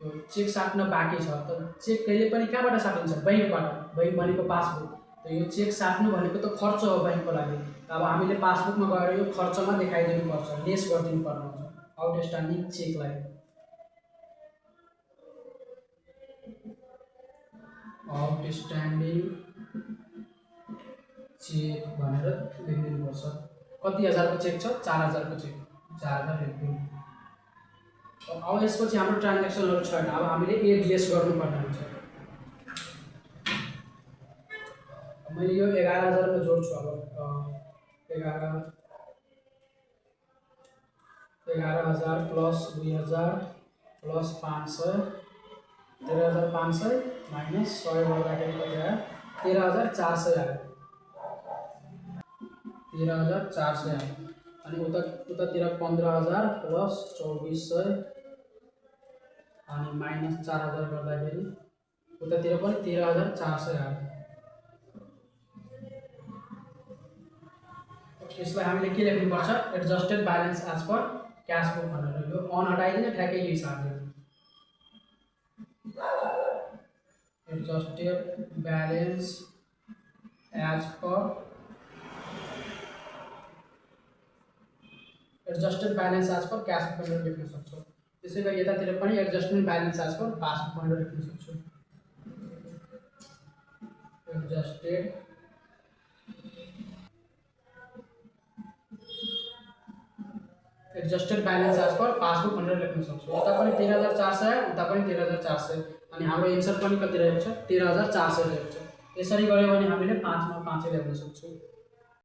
यो चेक साट्न बाँकी छ। त चेक कहिले पनि कहाँबाट साटिन्छ बैंकबाट, बैंक भनेको पासबुक। त यो चेक साट्नु भनेको त खर्च हो बैंकको लागि। अब हामीले पासबुकमा गएर यो खर्चमा देखाइदिनुपर्छ, लेस गरिदिनु पर्ने हुन्छ आउटस्ट्यान्डिङ चेकलाई। आउटस्ट्यान्डिङ चेक भनेर लेखिदिनुपर्छ। कति हजारको चेक छ 4000 को चेक 4000 लेखिदिनु। अब यसपछि हाम्रो ट्रान्ज्याक्सनहरू छैन, अब हामीले एड लेस गर्नुपर्ने हुन्छ। मैले यो 11,000 को जोड्छु। अब 11,000 प्लस 2,000 प्लस 500 13,500 माइनस 100 गर्दाखेरि कति आयो 13,400 आयो 13,400 आयो अनि उतातिर 15,000 प्लस 2,400 अनि माइनस 4,000 गर्दाखेरि उतातिर पनि 13,400 आयो। यसलाई हामीले के लेख्नुपर्छ adjusted balance as per cash book भनेर यो अन हटाइदिन ठ्याक्कै यो हिसाबले adjusted balance as per cash book भनेर लेख्न सक्छौँ। त्यसै गरी यतातिर पनि adjustment balance as per passbook भनेर लेख्न सक्छौँ। Adjusted balance as per passbook भनेर लेख्न सक्छौँ। यता पनि 13,400 आयो उता पनि 13,400 अनि हाम्रो एन्सर पनि कति रहेको छ 13,400 रहेको छ। यसरी गऱ्यो भने हामीले 5 मा 5 ल्याउन सक्छौँ।